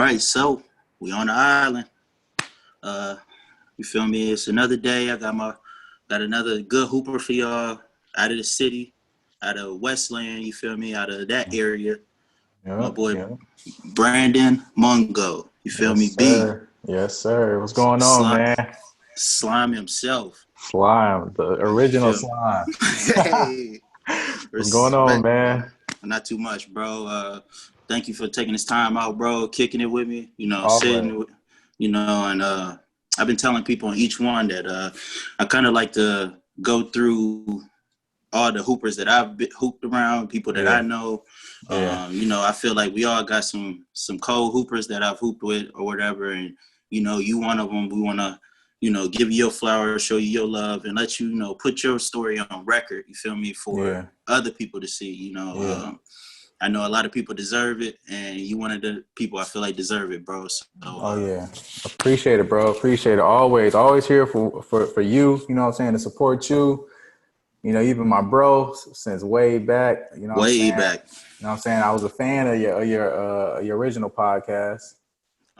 right, so we on the island. You feel me? It's another day. I got another good hooper for y'all out of the city, out of Westland. You feel me? Out of that area. My boy Brandyn Mungo. You feel me? Sir. Yes, sir. What's going on, man? Slime himself. Slime, the original Slime. Hey, what's going on, man? Bro. Not too much, bro. Thank you for taking this time out, bro. Kicking it with me. Sitting with, and I've been telling people on each one that I kind of like to go through all the hoopers that I've hooped around, people that I know. I feel like we all got some cold hoopers that I've hooped with or whatever, and you one of them. We want to give you your flowers, show you your love, and let you put your story on record. You feel me? For other people to see. I know a lot of people deserve it, and you one of the people I feel like deserve it, bro. So, appreciate it, bro. Appreciate it. Always here for you. You know what I'm saying, to support you. Even my bro since way back. Way back. You know what I'm saying? I was a fan of your original podcast.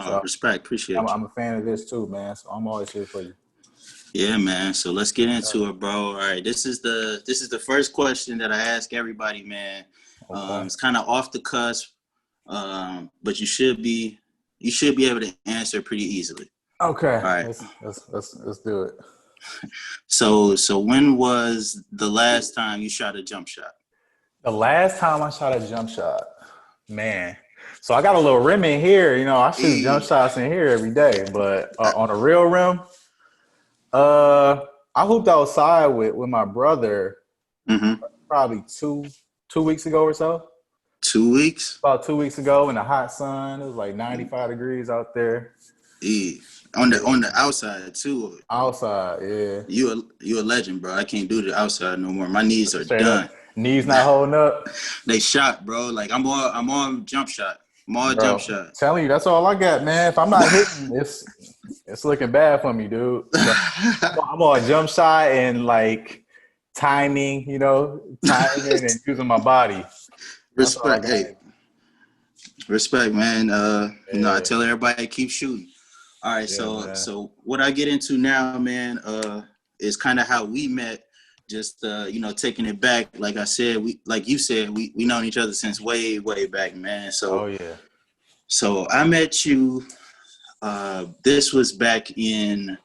So, respect, appreciate you. I'm a fan of this too, man. So I'm always here for you. Yeah, man. So let's get into it, bro. All right, this is the first question that I ask everybody, man. Okay. It's kind of off the cusp, but you should be able to answer pretty easily. Okay. All right. Let's do it. So when was the last time you shot a jump shot? The last time I shot a jump shot, man. So I got a little rim in here. I shoot jump shots in here every day, but on a real rim, I hooped outside with my brother probably two weeks ago or so. 2 weeks? About 2 weeks ago in the hot sun. It was like 95 degrees out there. Yeah. On the outside too. Outside, yeah. You a legend, bro. I can't do the outside no more. My knees are done. Knees not holding up. They shot, bro. Like I'm on jump shot. I'm on jump shot. Telling you, that's all I got, man. If I'm not hitting, it's looking bad for me, dude. I'm on jump shot and like timing, and using my body. Respect, respect, man. I tell everybody keep shooting. All right, so what I get into now, man, is kind of how we met. Just taking it back, like I said, we known each other since way back, man. So so I met you. This was back in.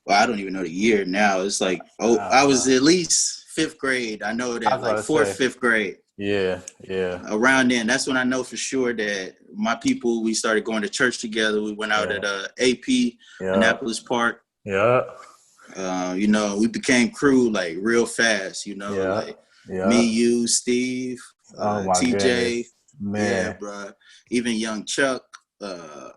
Well, I don't even know the year now. It's like I was at least 5th grade. I know that, like 4th, 5th grade. Yeah. Around then, that's when I know for sure that my people, we started going to church together. We went out at AP, Annapolis Park. Yeah. We became crew like real fast, me, you, Steve, TJ. Goodness. Man. Yeah, bro. Even young Chuck.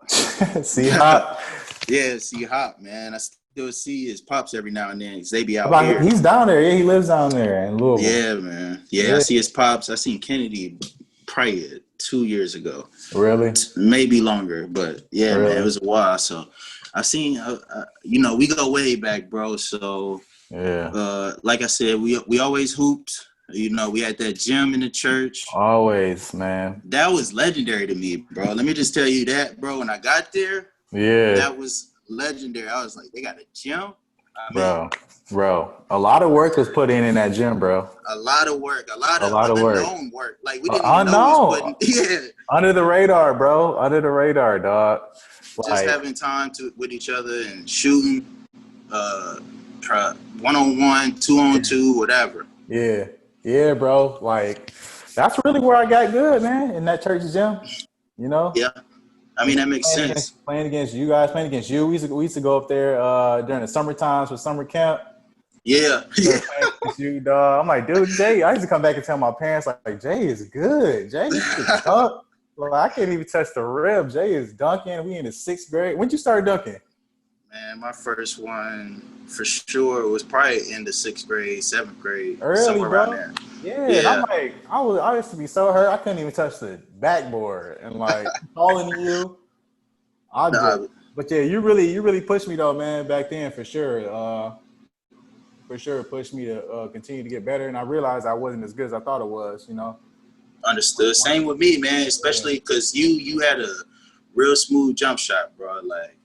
C-Hop. Yeah, C-Hop, man. I still see his pops every now and then. They be out here. He's down there. Yeah, he lives down there in Louisville. Yeah, man. Yeah, I see his pops. I seen Kennedy probably 2 years ago. Really? Maybe longer, but yeah, man, it was a while. So I seen, we go way back, bro. So like I said, we always hooped. We had that gym in the church. Always, man. That was legendary to me, bro. Let me just tell you that, bro. When I got there, that was legendary. I was like, they got a gym? Bro, a lot of work was put in that gym, bro. A lot of work. A lot of unknown work. Like, we didn't even know. Under the radar, bro. Under the radar, dog. Just having time with each other and shooting 1-on-1, 2-on-2, whatever. Yeah, bro. Like, that's really where I got good, man, in that church gym. Yeah. I mean, that makes sense. Playing against you guys, playing against you. We used to go up there during the summer times for summer camp. Yeah. Playing against you, dog. I'm like, dude, Jay. I used to come back and tell my parents, like, Jay is good. Jay is dunk. Like, I can't even touch the rim. Jay is dunking. We in the 6th grade. When'd you start dunking? Man, my first one for sure was probably in the 6th grade, 7th grade, early, somewhere bro. around there. Yeah. And I'm like, I used to be so hurt. I couldn't even touch the backboard and like calling you. But yeah, you really pushed me though, man. Back then, for sure. Pushed me to continue to get better, and I realized I wasn't as good as I thought it was. Understood. Same with me, man. Especially because you had a real smooth jump shot, bro. Like,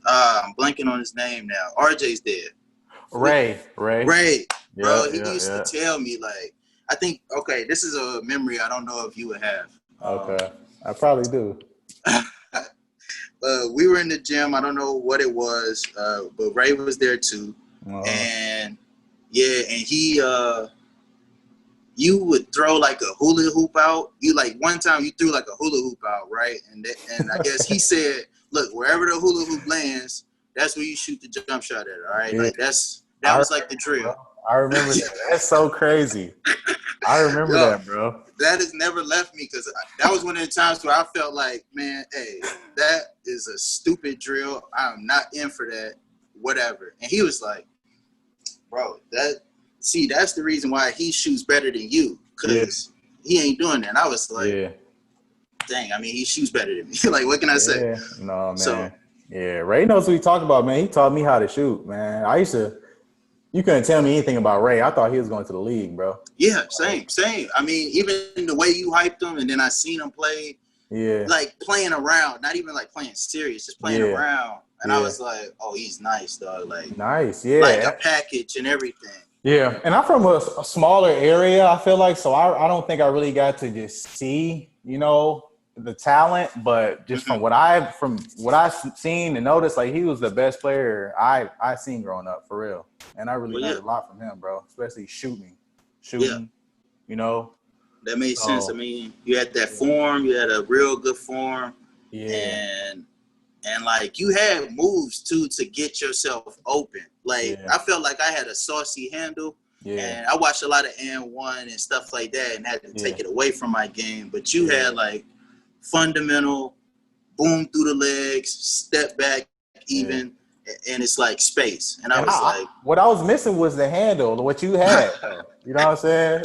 I'm blanking on his name now. RJ's dead. Ray, bro. He used to tell me, like, I think, okay, this is a memory I don't know if you would have. Okay, I probably do. We were in the gym. I don't know what it was, but Ray was there too. And he, you would throw like a hula hoop out. You like one time you threw like a hula hoop out, right? And I guess he said, look, wherever the hula hoop lands, that's where you shoot the jump shot at. All right, like that was like the drill. I remember that. That's so crazy. I remember that, bro. That has never left me because that was one of the times where I felt like, man, hey, that is a stupid drill. I'm not in for that, whatever. And he was like, bro, that's the reason why he shoots better than you because he ain't doing that. And I was like, dang, I mean, he shoots better than me. Like, what can I say? No, man. Ray knows what he talking about, man. He taught me how to shoot, man. You couldn't tell me anything about Ray. I thought he was going to the league, bro. Yeah, same. I mean, even the way you hyped him, and then I seen him play, like playing around, not even like playing serious, just playing around. And I was like, oh, he's nice, dog. Like, nice, like a package and everything. Yeah, and I'm from a smaller area, I feel like, so I don't think I really got to just see, the talent, but just from what I've seen and noticed, like he was the best player I seen growing up, for real. And I really learned a lot from him, bro, especially shooting, That made sense. I mean, you had that form, you had a real good form, and like you had moves too to get yourself open. Like I felt like I had a saucy handle. And I watched a lot of N1 and stuff like that and had to take it away from my game. But you had like fundamental, boom through the legs, step back even, and it's like space. And I was like, what I was missing was the handle, what you had. You know what I'm saying?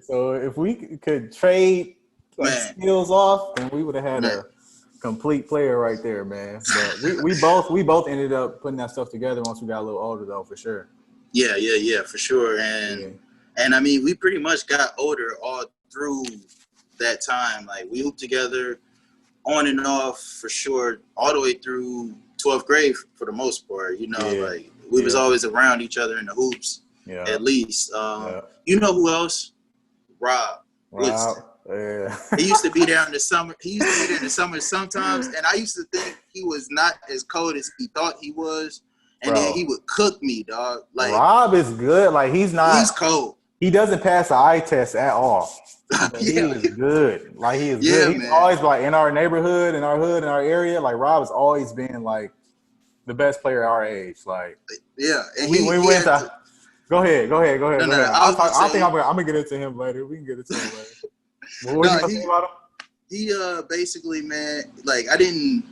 So if we could trade skills off, then we would have had a complete player right there, man. But we both ended up putting that stuff together once we got a little older, though, for sure. Yeah, for sure. And I mean, we pretty much got older all through that time. Like we hooped together on and off for sure, all the way through 12th grade for the most part. Like we was always around each other in the hoops, at least. You know who else? Rob. He used to be there in the summer. He used to be there in the summer sometimes, and I used to think he was not as cold as he thought he was. And then he would cook me, dog. Like Rob is good. Like he's cold. He doesn't pass the eye test at all. He is good. Like he is good. He's always like in our neighborhood, in our hood, in our area. Like Rob has always been like the best player our age. Like and we went to. Go ahead. No, I think I'm gonna get into him later. We can get into him later. What were you gonna say about him? He basically, man, like I didn't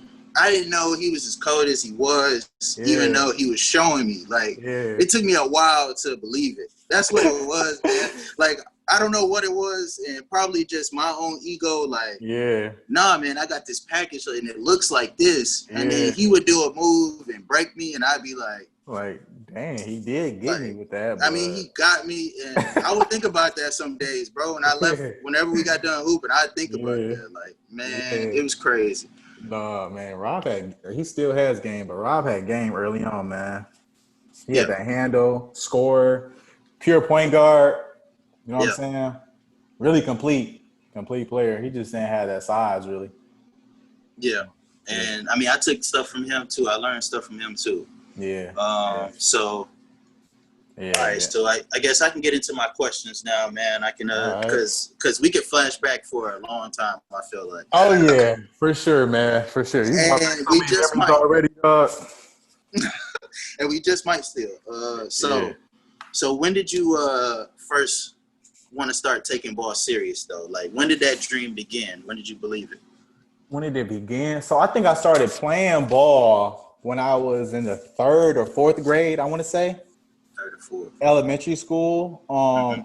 know he was as cold as he was, even though he was showing me. Like it took me a while to believe it. That's what it was, man. Like I don't know what it was, and probably just my own ego. Like, nah, man, I got this package, and it looks like this. And then he would do a move and break me, and I'd be like, dang, he did get me with that. I mean, he got me, and I would think about that some days, bro. When I left, whenever we got done hooping, I'd think about that. Like, man, it was crazy. Nah, man, he still has game, but Rob had game early on, man. He had that handle, scorer, pure point guard. You know what I'm saying? Really complete player. He just didn't have that size, really. Yeah. And, I mean, I took stuff from him, too. I learned stuff from him, too. So, all right, so I guess I can get into my questions now, man. I can, because we could flash back for a long time, I feel like. Oh, yeah, for sure, man, for sure. And we just might. Already, and we just might still. So when did you first want to start taking ball serious, though? Like, when did that dream begin? When did you believe it? When did it begin? So I think I started playing ball when I was in the 3rd or 4th grade, I want to say. 3rd or 4th. Elementary school. I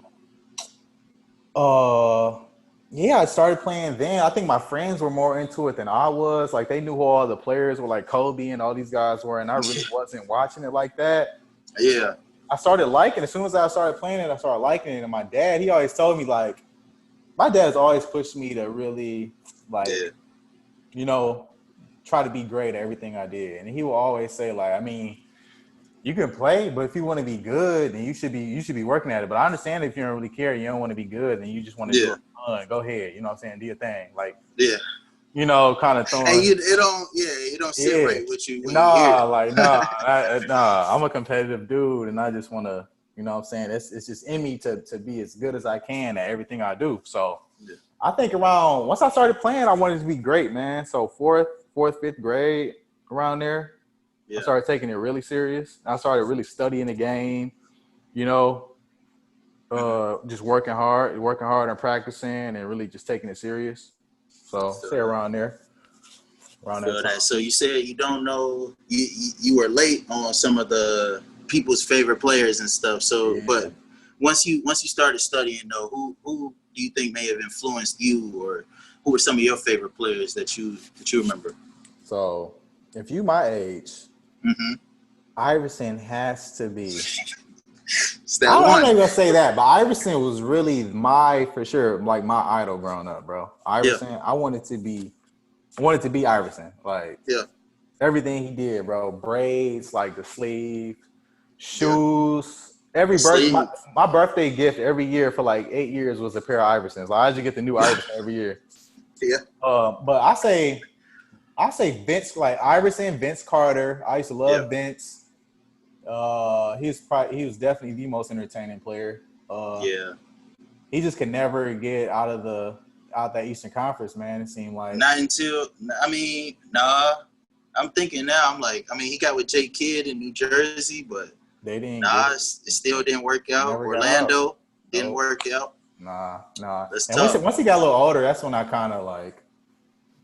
started playing then. I think my friends were more into it than I was. Like, they knew who all the players were, like Kobe and all these guys were, and I really wasn't watching it like that. Yeah. I started liking it. As soon as I started playing it, I started liking it. And my dad, he always told me, like, my dad's always pushed me to really like, Yeah. you know, try to be great at everything I did. And he will always say, like, I mean, you can play, but if you want to be good, then you should be working at it. But I understand if you don't really care, you don't want to be good, and you just want to do it fun. Go ahead, you know what I'm saying? Do your thing, like you know, kind of throwing. And it don't sit right with you when you hear it. I'm a competitive dude, and I just want to, you know what I'm saying? It's just in me to be as good as I can at everything I do. So I think once I started playing, I wanted to be great, man. So fourth, fifth grade, around there. I started taking it really serious. I started really studying the game, you know, just working hard and practicing and really just taking it serious. So stay around there. Around that time. So you said you don't know, you were late on some of the people's favorite players and stuff. So, but once you started studying, though, who do you think may have influenced you, or who were some of your favorite players that you remember? So if you my age, Iverson has to be. I'm not gonna say that, but Iverson was really for sure, like my idol growing up, bro. Iverson, I wanted to be Iverson, like everything he did, bro. Braids, like the sleeve, shoes. Every birthday, my birthday gift every year for like 8 years was a pair of Iversons. Like, I just get the new Iverson every year. But I say Vince, like Iverson, Vince Carter. I used to love Vince. He was definitely the most entertaining player. He just could never get out that Eastern Conference, man. It seemed like not until I'm thinking now. I'm like, I mean, he got with Jay Kidd in New Jersey, but they didn't. It still didn't work out. Orlando didn't work out. Nah. And once he got a little older, that's when I kind of like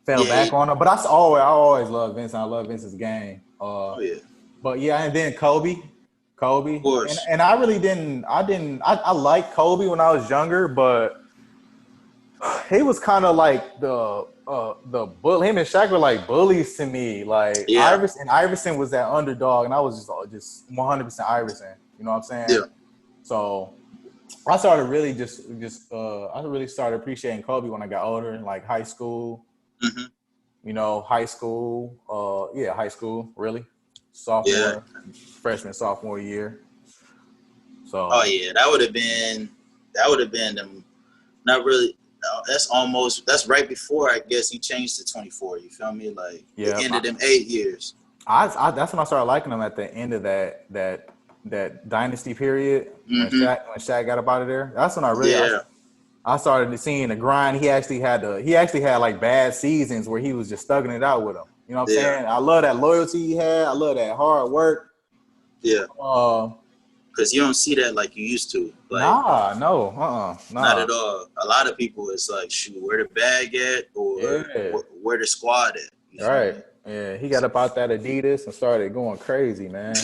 fell back on him. But I always loved Vince. And I love Vince's game. But and then Kobe. Of course. And I really didn't. I liked Kobe when I was younger, but he was kind of like the bull. Him and Shaq were like bullies to me. Like Iverson was that underdog, and I was just 100% Iverson. You know what I'm saying? Yeah. So I started really I really started appreciating Kobe when I got older, in like high school. You know, high school, really. Sophomore year. So that would have been them. Not really. No, that's right before, I guess, he changed to 24. You feel me? Like the end of them 8 years. That's when I started liking him, at the end of that dynasty period. When Shaq got up out of there. That's when I really I started seeing the grind. He actually had like bad seasons where he was just thugging it out with them. You know what I'm saying? I love that loyalty he had. I love that hard work. Yeah. Because you don't see that like you used to. Like, nah. Not at all. A lot of people, it's like, shoot, where the bag at, or where the squad at. Right. Yeah, he got up out that Adidas and started going crazy, man.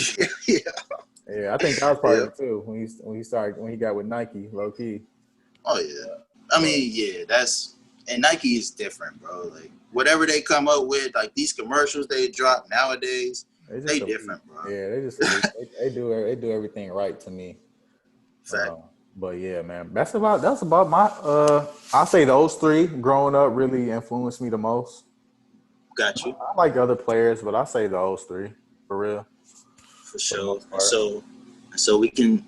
Yeah, I think that was part of it too, when he got with Nike, low key. Oh yeah. I mean, and Nike is different, bro. Like, whatever they come up with, like these commercials they drop nowadays, they different, bro. Yeah, they do everything right to me. But yeah, man, that's about my I'll say those three growing up really influenced me the most. Got you. I like other players, but I say those three for real. For sure. So we can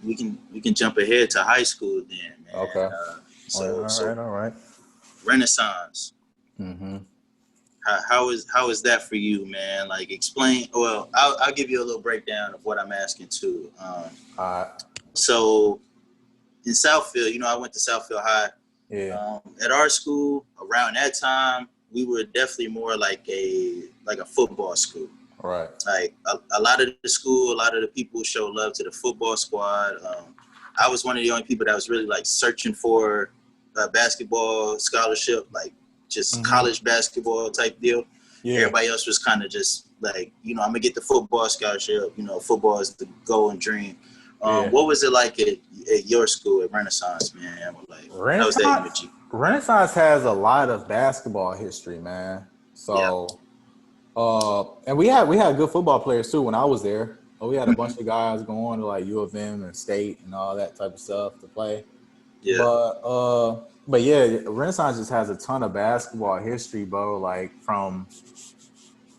jump ahead to high school then, man. Okay. All right. Renaissance. How is that for you, man? Like, explain. Well, I'll give you a little breakdown of what I'm asking too. So in Southfield, I went to Southfield High. Yeah. At our school, around that time, we were definitely more like a football school. Right. Like a lot of the people show love to the football squad. I was one of the only people that was really like searching for a basketball scholarship, like just college basketball type deal. Yeah. Everybody else was kind of just like, I'm gonna get the football scholarship. Football is the goal and dream. What was it like at your school at Renaissance, man? Like, how was that energy? Renaissance has a lot of basketball history, man. So, and we had good football players too when I was there. We had a bunch of guys going to like U of M and State and all that type of stuff to play. Yeah. But But yeah, Renaissance just has a ton of basketball history, bro. Like from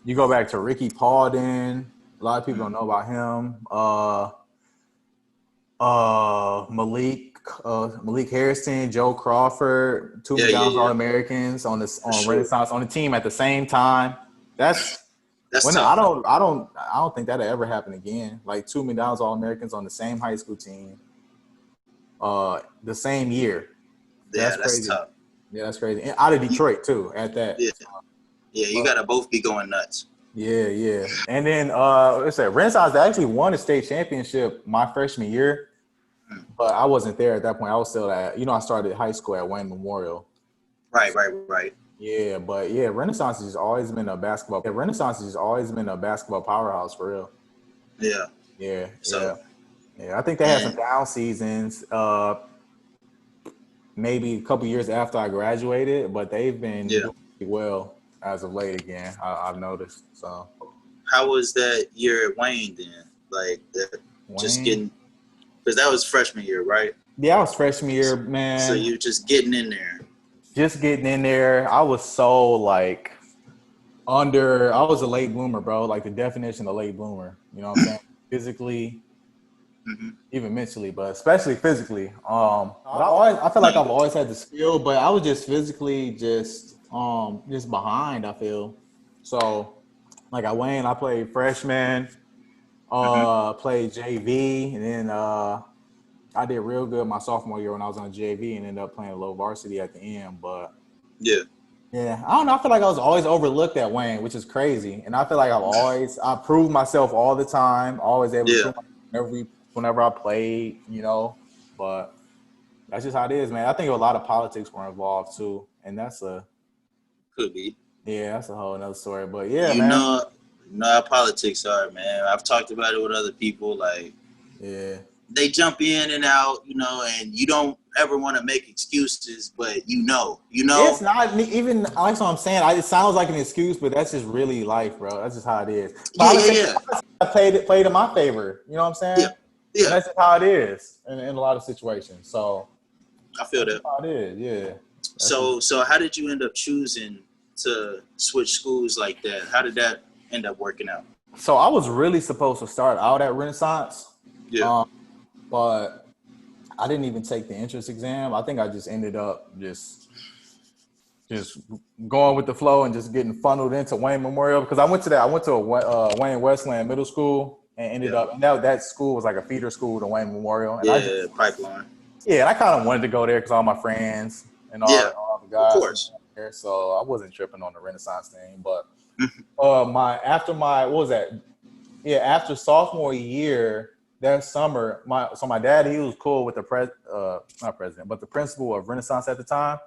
you go back to Ricky Paulden. A lot of people don't know about him. Malik Harrison, Joe Crawford, two McDonald's All-Americans on Renaissance on the team at the same time. That's tough. I don't think that'll ever happen again. Like two McDonald's All-Americans on the same high school team, the same year. That's crazy. Tough. Yeah, that's crazy. And out of Detroit too. At that. Yeah, you gotta both be going nuts. Yeah. And then let's say Renaissance, they actually won a state championship my freshman year. But I wasn't there at that point. I was still I started high school at Wayne Memorial. Right. Yeah, but yeah, Renaissance has always been a basketball powerhouse for real. Yeah. I think they had some down seasons. Maybe a couple years after I graduated, but they've been doing pretty well as of late again. I've noticed. So, how was that year at Wayne then? Like, just getting. Because that was freshman year, right? Yeah, I was freshman year, man. So you just getting in there. I was so like I was a late bloomer, bro. Like the definition of late bloomer. You know what I'm saying? Physically, even mentally, but especially physically. I feel like I've always had the skill, but I was just physically just behind, I feel. So like at Wayne, I played freshman. Played JV, and then I did real good my sophomore year when I was on JV and ended up playing low varsity at the end. But yeah, I don't know. I feel like I was always overlooked at Wayne, which is crazy. And I feel like I proved myself all the time, always able to prove myself whenever I played, But that's just how it is, man. I think a lot of politics were involved too, and could be. Yeah, that's a whole another story. But yeah, man. You know how politics are, man. I've talked about it with other people. Like, they jump in and out, and you don't ever want to make excuses, but It's not even, that's what I'm saying. It sounds like an excuse, but that's just really life, bro. That's just how it is. I played in my favor. You know what I'm saying? Yeah. That's just how it is in a lot of situations. So I feel that. How it is, yeah. So how did you end up choosing to switch schools like that? How did that end up working out? So I was really supposed to start out at Renaissance. Yeah. But I didn't even take the entrance exam. I think I just ended up just going with the flow and just getting funneled into Wayne Memorial because I went to a Wayne Westland middle school and ended up, and that school was like a feeder school to Wayne Memorial. And Pipeline. Yeah, and I kind of wanted to go there because all my friends and all the guys. Of course. There, so I wasn't tripping on the Renaissance thing, but after sophomore year that summer, my dad, he was cool with the principal of Renaissance at the time.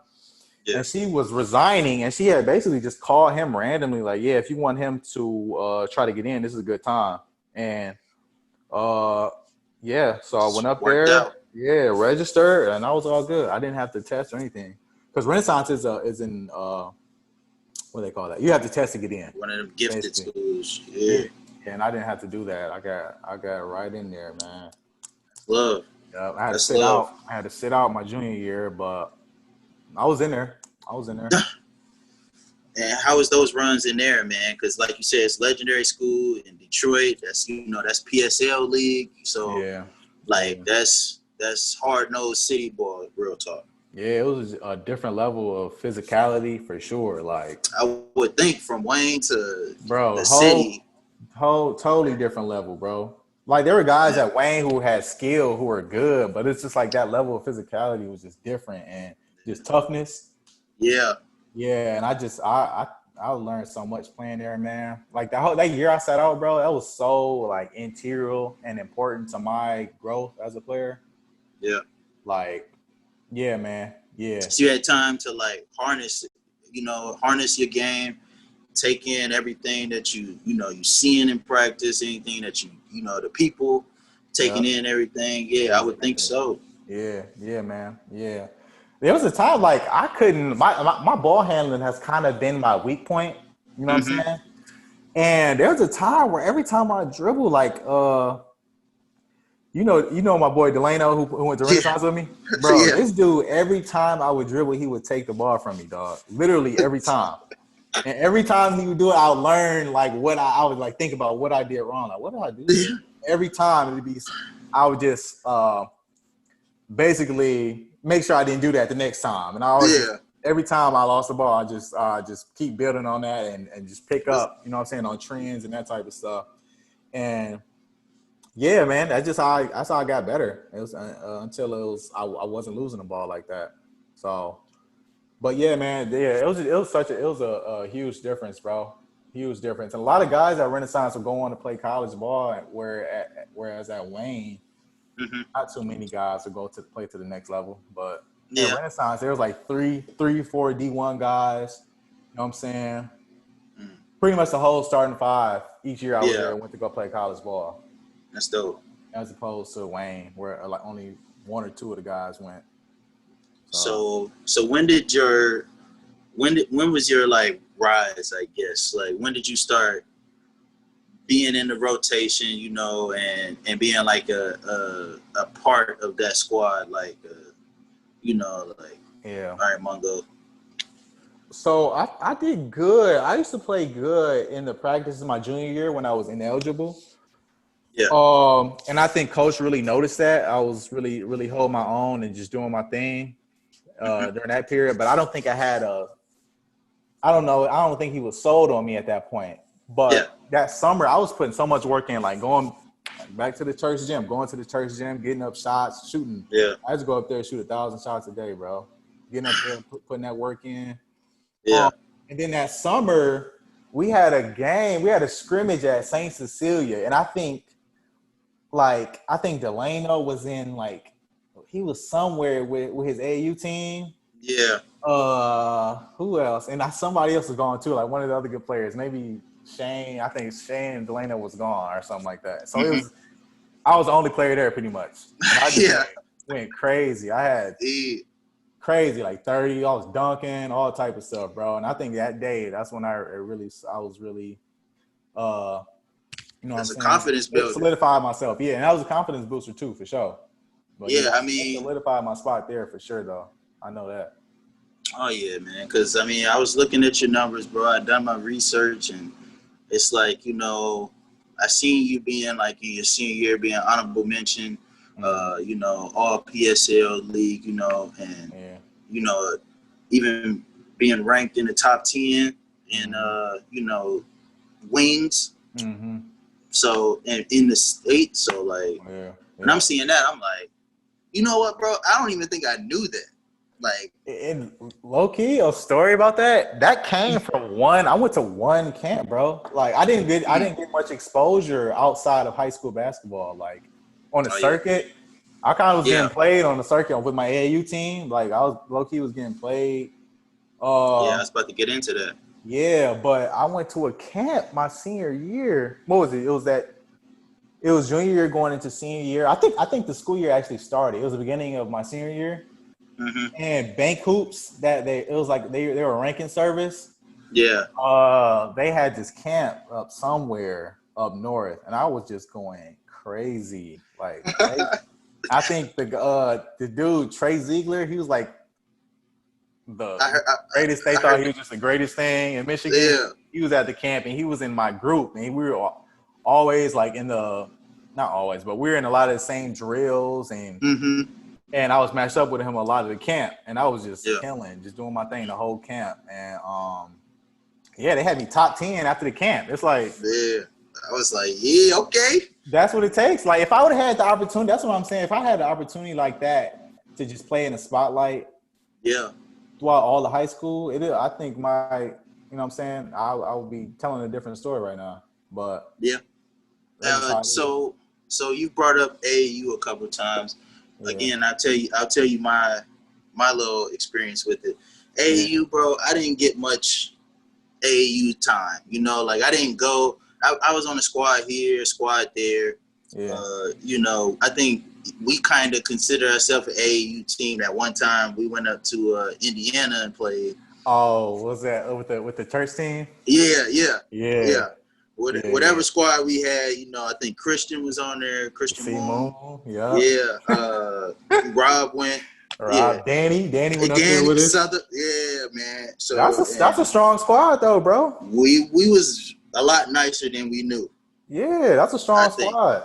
Yeah. And she was resigning, and she had basically just called him randomly, like, yeah, if you want him to try to get in, this is a good time. And so I went up there, registered, and I was all good. I didn't have to test or anything. Because Renaissance is in what do they call that? You have to test to get in. One of them gifted schools. Yeah. And I didn't have to do that. I got right in there, man. Love. Yeah, I had to sit out. I had to sit out my junior year, but I was in there. And how was those runs in there, man? Because like you said, it's legendary school in Detroit. That's that's PSL league. So that's hard-nosed city ball, real talk. Yeah, it was a different level of physicality for sure. Like I would think from Wayne to the city. Totally different level, bro. Like there were guys at Wayne who had skill, who were good, but it's just like that level of physicality was just different and just toughness. Yeah. Yeah, and I learned so much playing there, man. Like that year I sat out, bro, that was so like integral and important to my growth as a player. Yeah. Like, yeah, man. Yeah. So you had time to like harness your game, take in everything that you seeing in practice, anything that the people taking in everything. Yeah, I would think so. Yeah, man. Yeah. There was a time like I couldn't. My ball handling has kind of been my weak point. You know what I'm saying? And there was a time where every time I dribble, like You know my boy Delano who went to Renaissance with me, bro. Yeah. This dude, every time I would dribble, he would take the ball from me, dog. Literally every time. And every time he would do it, I would learn like what I would like think about what I did wrong. Like, what did I do? Yeah. Every time it'd be, I would just basically make sure I didn't do that the next time. And I always every time I lost the ball, I just keep building on that and just pick up, you know what I'm saying, on trends and that type of stuff. And yeah, man, that's how I got better. It was until I wasn't losing the ball like that. So, but yeah, man, yeah, it was a huge difference, bro. Huge difference. And a lot of guys at Renaissance will go on to play college ball, whereas at Wayne, not too many guys will go to play to the next level. But at Renaissance, there was like three, 4 D1 guys. You know what I'm saying? Pretty much the whole starting five each year I was there went to go play college ball. That's dope. As opposed to Wayne, where like only 1 or 2 of the guys went. So when was your like rise, I guess? Like when did you start being in the rotation, you know, and being like a part of that squad, like you know, like all right, Mungo. So I did good. I used to play good in the practices my junior year when I was ineligible. Yeah. And I think coach really noticed that. I was really, really holding my own and just doing my thing during that period. But I don't think I don't think he was sold on me at that point. But that summer, I was putting so much work in, like going back to the church gym, getting up shots, shooting. Yeah. I just go up there and shoot 1,000 shots a day, bro. Getting up there, putting that work in. Yeah. And then that summer, we had a scrimmage at St. Cecilia. And I think Delano was in he was somewhere with his AU team. Yeah. Who else? And somebody else was gone too, like one of the other good players. Maybe Shane. I think Shane and Delano was gone or something like that. So I was the only player there pretty much. And I just went crazy. I had crazy, like 30. I was dunking, all type of stuff, bro. And I think that day, that's when I was really you know, that's a confidence builder. Solidified myself, and that was a confidence booster too, for sure. But I mean, solidified my spot there for sure, though. I know that. Oh yeah, man. Because I mean, I was looking at your numbers, bro. I done my research, and it's like, you know, I seen you being like in your senior year, being honorable mention, you know, all PSL league, you know, and you know, even being ranked in the top 10 in you know, wings. So, and in the state, so like, when I'm seeing that, I'm like, you know what, bro? I don't even think I knew that. Like, in low key, a story about that came from I went to one camp, bro. Like, I didn't get much exposure outside of high school basketball. Like, on the circuit, I kind of was getting played on the circuit with my AAU team. Like, I was low key was getting played. I was about to get into that. Yeah, but I went to a camp my senior year. What was it? It was junior year going into senior year. I think the school year actually started. It was the beginning of my senior year. And Bank Hoops, it was like they were a ranking service. Yeah. They had this camp up somewhere up north, and I was just going crazy. Like, I think the dude Trey Ziegler, he was like the greatest. They thought he was just the greatest thing in Michigan. Yeah. He was at the camp, and he was in my group, and we were always like not always, but we were in a lot of the same drills, and and I was matched up with him a lot of the camp, and I was just killing, just doing my thing the whole camp, and they had me top 10 after the camp. It's like, I was like, okay, that's what it takes. Like, if I would have had the opportunity, that's what I'm saying. If I had the opportunity like that to just play in the spotlight, throughout all the high school, I think you know what I'm saying, I would be telling a different story right now. But so you brought up AAU a couple of times. Again, I'll tell you my little experience with it. AAU, bro, I didn't get much AAU time. You know, like I didn't go. I was on a squad here, squad there. You know, I think we kind of consider ourselves an AAU team. At one time, we went up to Indiana and played. Oh, was that with the church team? Yeah. Whatever squad we had, I think Christian was on there. Christian Moon. Yeah. Yeah. Rob went. Yeah. Danny went up there with us. Yeah, man. So that's a strong squad though, bro. We was a lot nicer than we knew. Yeah, that's a strong squad.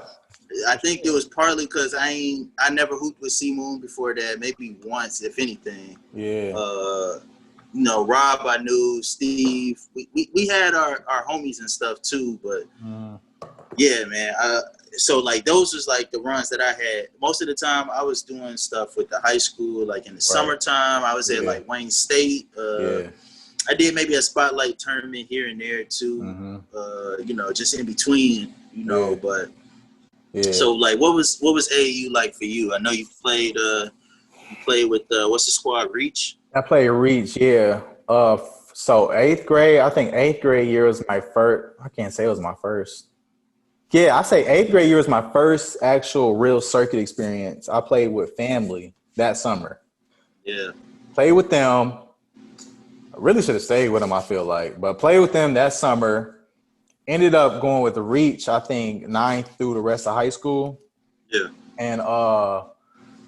I think it was partly because I never hooped with C Moon before that. Maybe once, if anything. Yeah. Rob, I knew, Steve. We had our homies and stuff too, but yeah, man. So like those was like the runs that I had. Most of the time I was doing stuff with the high school. Like in the summertime, I was at like Wayne State. I did maybe a spotlight tournament here and there too. Just in between, but so like what was AAU like for you? I know you played with what's the squad, Reach? I played Reach, yeah. So 8th grade, I think 8th grade year was my first. I can't say it was my first. Yeah, I say 8th grade year was my first actual real circuit experience. I played with family that summer. Yeah. Played with them. I really should have stayed with them, I feel like. But played with them that summer. Ended up going with the Reach, I think, 9th through the rest of high school. Yeah. And how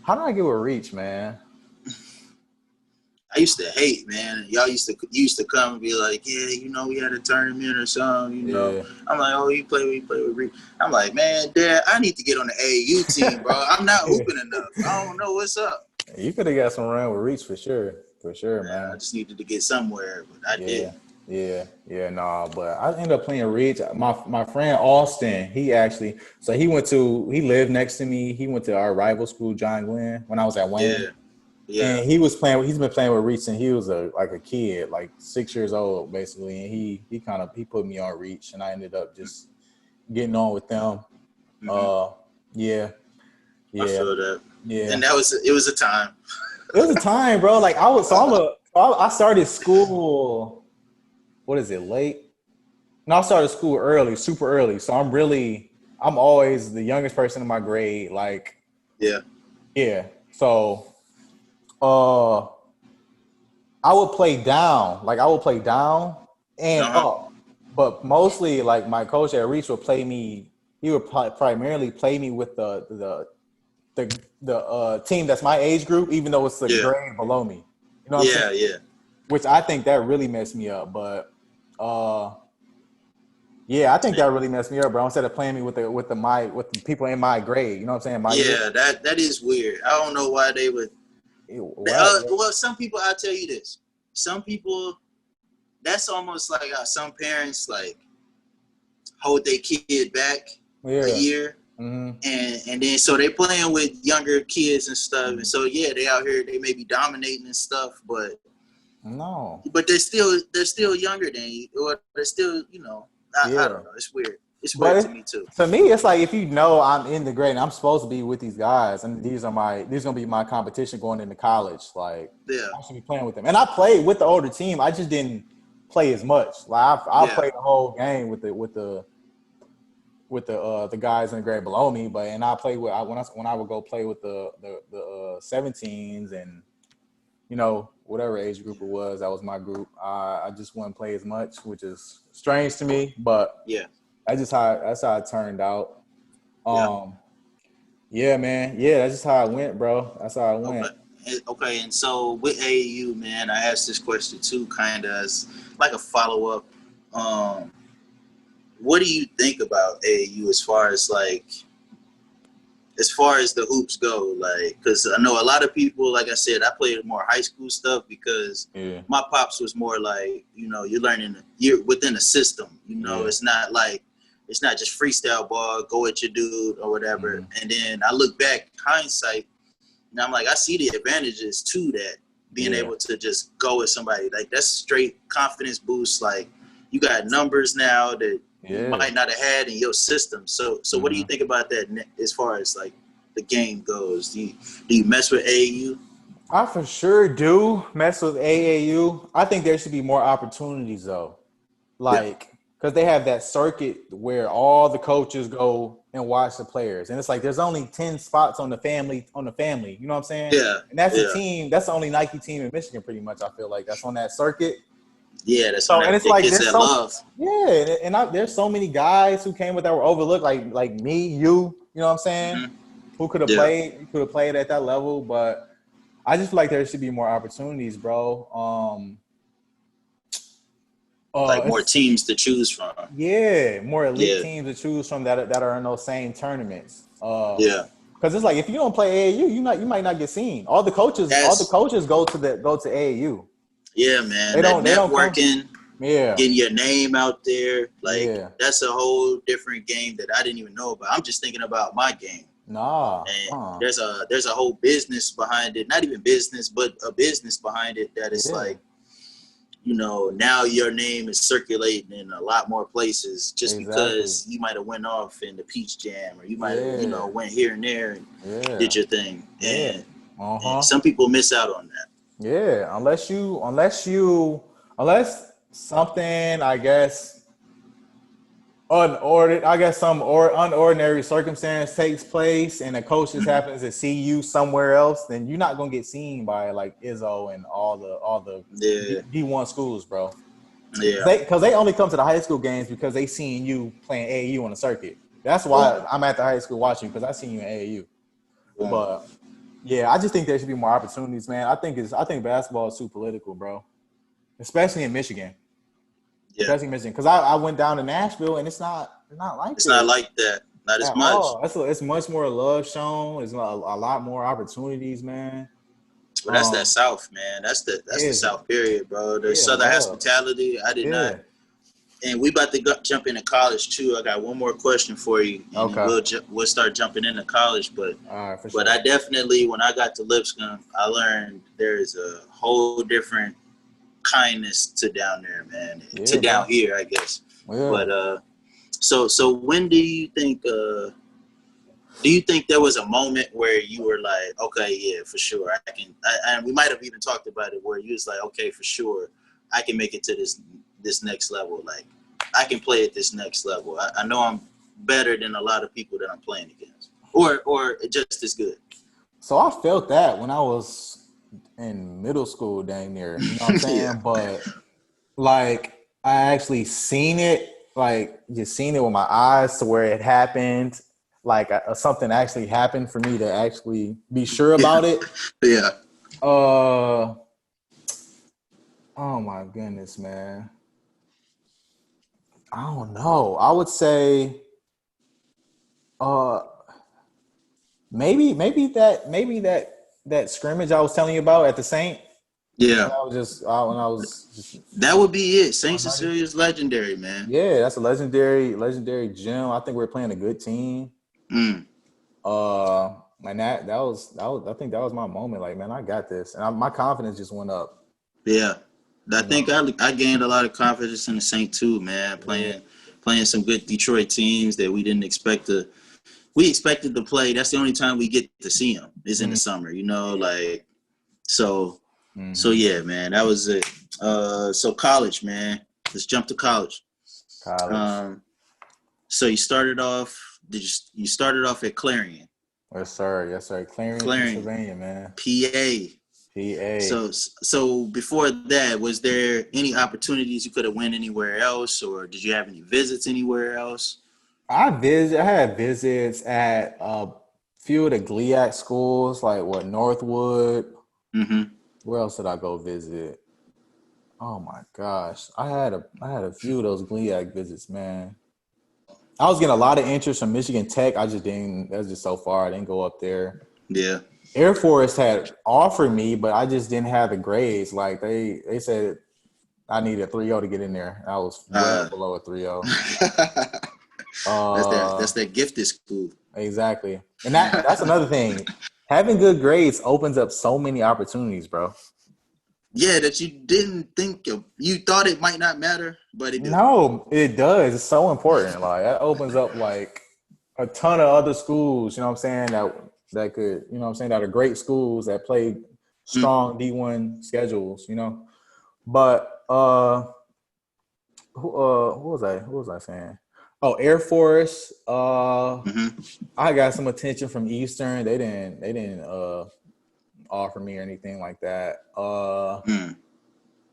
did I get with Reach, man? I used to hate, man. Y'all used to come and be like, yeah, we had a tournament or something, I'm like, oh, you play with Reach. I'm like, man, Dad, I need to get on the AAU team, bro. I'm not hooping enough. I don't know what's up. You could have got some run with Reach for sure. For sure, man. I just needed to get somewhere, but I didn't. But I ended up playing Reach. My friend Austin, he lived next to me. He went to our rival school, John Glenn, when I was at Wayne. Yeah. And he's been playing with Reach since he was a kid, like 6 years old, basically. And he put me on Reach, and I ended up just getting on with them. I feel that. Yeah. And it was a time. It was a time, bro. Like I started school. What is it? Late? No, I started school early, super early. So I'm always the youngest person in my grade. Like, yeah. So, I would play down. Like I would play down and up, but mostly like my coach at Reach would play me. He would primarily play me with the team that's my age group, even though it's the grade below me. You know what I'm saying? Yeah. Which I think that really messed me up, but I think that really messed me up, bro. Instead of playing me with the people in my grade, you know what I'm saying? That is weird. I don't know why they would. Well, some people, I'll tell you this. Some people, that's almost like how some parents like hold their kid back a year. Mm-hmm. And then so they playing with younger kids and stuff, and so they out here, they may be dominating and stuff, but they're still younger than you, or they're still, I don't know, it's weird. It's weird to me too. To me, it's like if I'm in the grade and I'm supposed to be with these guys, and these gonna be my competition going into college. Like, I should be playing with them. And I played with the older team. I just didn't play as much. Like I played the whole game with the guys in the grade below me. But I played with when I would go play with the 17s and whatever age group it was, that was my group. I just wouldn't play as much, which is strange to me, but that's how it turned out. Man. Yeah, that's just how it went, bro. That's how it went. Okay, and so with AAU, man, I asked this question too, kind of as like a follow-up. What do you think about AAU as far as the hoops go? Like, because I know a lot of people, like I said, I played more high school stuff because my pops was more like, you're within a system. It's not just freestyle ball, go at your dude or whatever. Mm-hmm. And then I look back, hindsight, and I'm like, I see the advantages to that, being able to just go at somebody. Like, that's straight confidence boost. Like, you got numbers now that you might not have had in your system. So what do you think about that as far as, like, the game goes? Do you mess with AAU? I for sure do mess with AAU. I think there should be more opportunities, though. Because they have that circuit where all the coaches go and watch the players. And it's like there's only 10 spots on the family. You know what I'm saying? Yeah. And that's the team. That's the only Nike team in Michigan, pretty much, I feel like. That's on that circuit. Yeah, that's So when and it's the like kids there's that so love. there's so many guys who came with that were overlooked, like me, you know what I'm saying? Mm-hmm. Who could have Yeah. played at that level, but I just feel like there should be more opportunities, bro. Like more teams to choose from. Yeah, more elite Yeah. teams to choose from that are in those same tournaments. Yeah. Because it's like if you don't play AAU, you might not get seen. All the coaches go to AAU. Yeah, man. They That don't come. networking, Yeah, getting your name out there, like yeah. that's a whole different game that I didn't even know about. I'm just thinking about my game. Nah. And there's a whole business behind it. Not even business, but a business behind it that is like, now your name is circulating in a lot more places just because you might have went off in the Peach Jam or you might have, went here and there and did your thing. And, and some people miss out on that. Yeah, unless something, I guess, some unordinary circumstance takes place and a coach just happens to see you somewhere else, then you're not gonna get seen by like Izzo and all the D1 schools, bro. Yeah, Because they only come to the high school games because they seen you playing AAU on the circuit. That's why I'm at the high school watching because I seen you in AAU. But yeah, I just think there should be more opportunities, man. I think basketball is too political, bro. Especially in Michigan. Yeah. Especially in Michigan. Because I went down to Nashville and it's not like it's not like that. Not as much. It's much more love shown. It's a lot more opportunities, man. Well, that's that South, man. That's the South period, bro. The Southern hospitality. I did not. And we about to jump into college too. I got one more question for you, and we'll start jumping into college. But but I definitely, when I got to Lipscomb, I learned there's a whole different kindness to down there, man. Down here, I guess. Yeah. But so when do you think? Do you think there was a moment where you were like, okay, yeah, for sure, I can, and we might have even talked about it, where you was like, okay, for sure, I can make it to this next level. Like, I can play at this next level. I know I'm better than a lot of people that I'm playing against, or just as good. So I felt that when I was in middle school, dang near, you know what I'm saying? Yeah. But like, I actually seen it, like just seen it with my eyes to where it happened. Like something actually happened for me to actually be sure about it. Yeah. Oh my goodness, man. I don't know. I would say, maybe that scrimmage I was telling you about at the Saint. Yeah. When I was just. That would be it. Saint Cecilia is legendary, man. Yeah, that's a legendary gym. I think we're playing a good team. And that was I think that was my moment. Like, man, I got this, and my confidence just went up. Yeah, I think I gained a lot of confidence in the Saint too, man. Playing some good Detroit teams that we didn't expect to. We expected to play. That's the only time we get to see them is in the summer, like so. So yeah, man, that was it. So college, man. Let's jump to college. So you started off. You started off at Clarion? Yes, sir. Clarion, Pennsylvania, man. PA. So before that, was there any opportunities you could have went anywhere else, or did you have any visits anywhere else? I had visits at a few of the GLIAC schools, like Northwood. Where else did I go visit? Oh my gosh, I had a few of those GLIAC visits, man. I was getting a lot of interest from Michigan Tech. I just didn't. That's just so far. I didn't go up there. Yeah. Air Force had offered me, but I just didn't have the grades. Like they said, I needed a 3.0 to get in there. I was well below a 3.0. That's that gifted school. Exactly, and that's another thing. Having good grades opens up so many opportunities, bro. Yeah, that you didn't think of. You thought it might not matter, but it does. No, it does. It's so important. Like, that opens up like a ton of other schools, you know what I'm saying, that could, you know what I'm saying, that are great schools that play strong D1 schedules, But who was I saying? Oh, Air Force. I got some attention from Eastern. They didn't offer me or anything like that.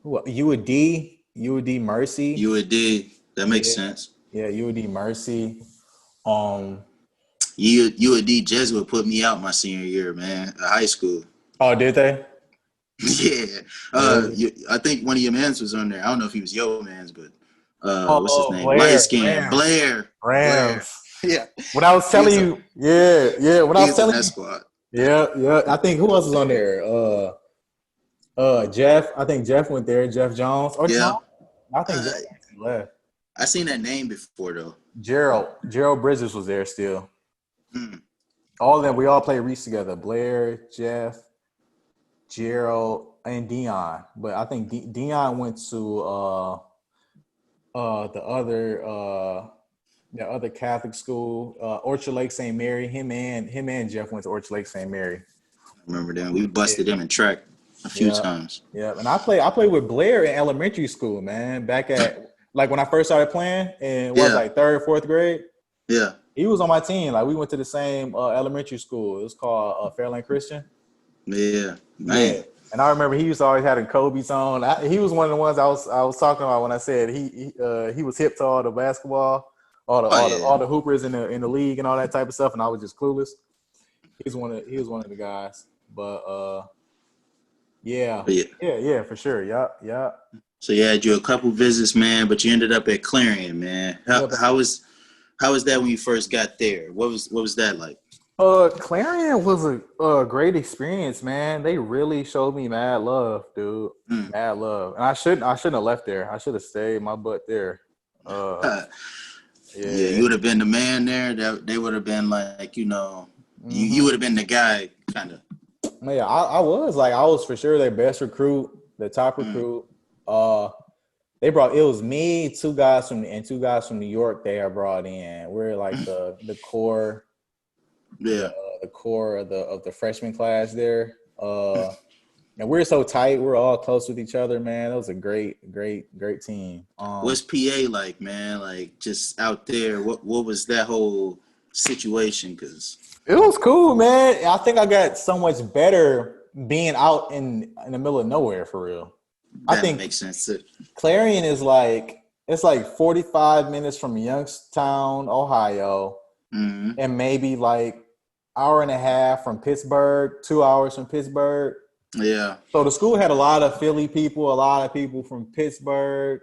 UAD, UD Mercy. UD. That makes Yeah, sense. yeah, UD Mercy. Um, UD Jesuit put me out my senior year, man, high school. oh, did they? Yeah. Really? I think one of your mans was on there. I don't know if he was your mans, but what's his Oh, name? Light Blair, skin. Blair. Rams. Yeah. When I was He telling was you, yeah. When I he was was on telling that you, squad. yeah. I think who else was on there? Jeff. I think Jeff went there. Jeff Jones. Or Yeah. no, I think Uh, Jeff actually left. I seen that name before though. Gerald Bridges was there still. Mm. All of them. We all played Reese together. Blair, Jeff, Gerald, and Dion. But I think Dion went to the other Catholic school, Orchard Lake St. Mary. Him and Jeff went to Orchard Lake St. Mary. Remember that? We busted Yeah, him in track a few yeah, times. yeah. And I played with Blair in elementary school, man. Back at like when I first started playing in what was Yeah. like third, fourth grade. Yeah. He was on my team. Like we went to the same elementary school. It was called Fairlane Christian. Yeah. Yeah. Man. And I remember he used to always had a Kobe's on. He was one of the ones I was talking about when I said he was hip to all the basketball, Oh yeah. all the hoopers in the league and all that type of stuff, and I was just clueless. He was one of the guys. But yeah, But yeah. yeah, for sure. Yeah. So you had you a couple visits, man, but you ended up at Clarion, man. Yeah, How was that when you first got there? What was that like? Clarion was a great experience, man. They really showed me mad love, dude. Mm. Mad love. And I shouldn't have left there. I should have stayed my butt there. Yeah, Yeah. you would have been the man there. That they would have been like, you Mm-hmm. would have been the guy, kind of. Yeah, I was for sure their best recruit, the top recruit. They brought it was me, two guys from New York they are brought in. We're like the core, Yeah. the core of the freshman class there. And we're so tight. We're all close with each other, man. It was a great team. What's PA like, man? Like just out there. What was that whole situation? Cause It was cool, man. I think I got so much better being out in the middle of nowhere for real. I that think makes sense too. Clarion is it's like 45 minutes from Youngstown, Ohio, Mm-hmm. and maybe like hour and a half from Pittsburgh, 2 hours from Pittsburgh. Yeah. So the school had a lot of Philly people, a lot of people from Pittsburgh,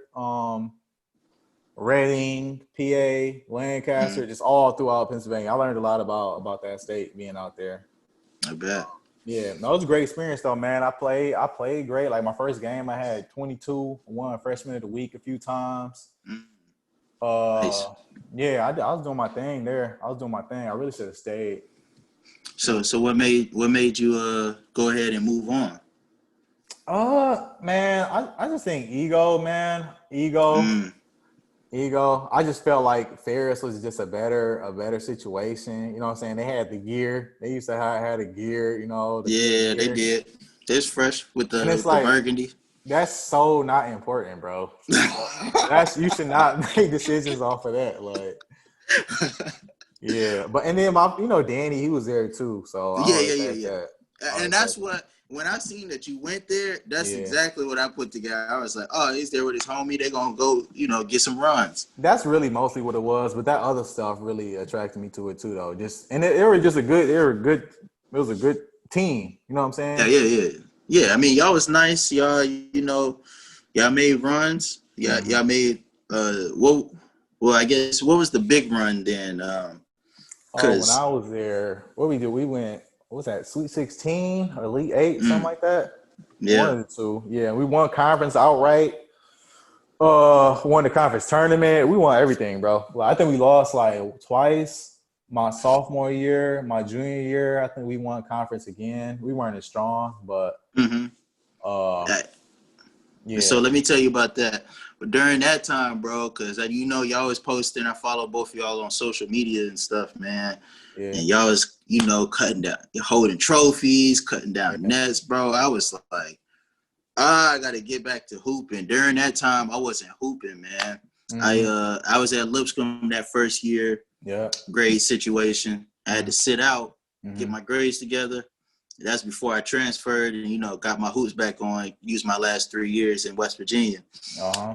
Reading, PA, Lancaster, just all throughout Pennsylvania. I learned a lot about that state being out there. I bet. Yeah, no, it was a great experience though, man. I played great. Like my first game, I had 22, won freshman of the week a few times. Nice. Yeah, I was doing my thing there. I was doing my thing. I really should have stayed. So what made you go ahead and move on? Man, I just think ego, man. Ego. I just felt like Ferris was just a better situation. You know what I'm saying? They had the gear. They used to have the gear, Yeah, they gear. did. It's fresh with And it's the like burgundy. that's so not important, bro. You should not make decisions off of that. Like, yeah. But and then Danny, he was there too. So I Yeah. respect that. And that's what when I seen that you went there, that's exactly what I put together. I was like, oh, he's there with his homie. They're gonna go, get some runs. That's really mostly what it was, but that other stuff really attracted me to it too, though. It was a good team. You know what I'm saying? Yeah. I mean, y'all was nice. Y'all, y'all made runs. Yeah, y'all made I guess what was the big run then? When I was there, what we did, we went. What was that? Sweet 16 or Elite 8, something like that. Yeah. One of the two. Yeah, we won conference outright. Won the conference tournament. We won everything, bro. I think we lost like twice. My sophomore year, my junior year, I think we won conference again. We weren't as strong, but yeah. So let me tell you about that. But during that time, bro, because y'all was posting. I follow both of y'all on social media and stuff, man. Yeah. And y'all was, cutting down, holding trophies, cutting down nets, bro. I was like, I got to get back to hooping. During that time, I wasn't hooping, man. I was at Lipscomb that first year. Yeah. Grade situation. I had to sit out, get my grades together. that's before I transferred and, you know, got my hoops back on, used my last 3 years in West Virginia.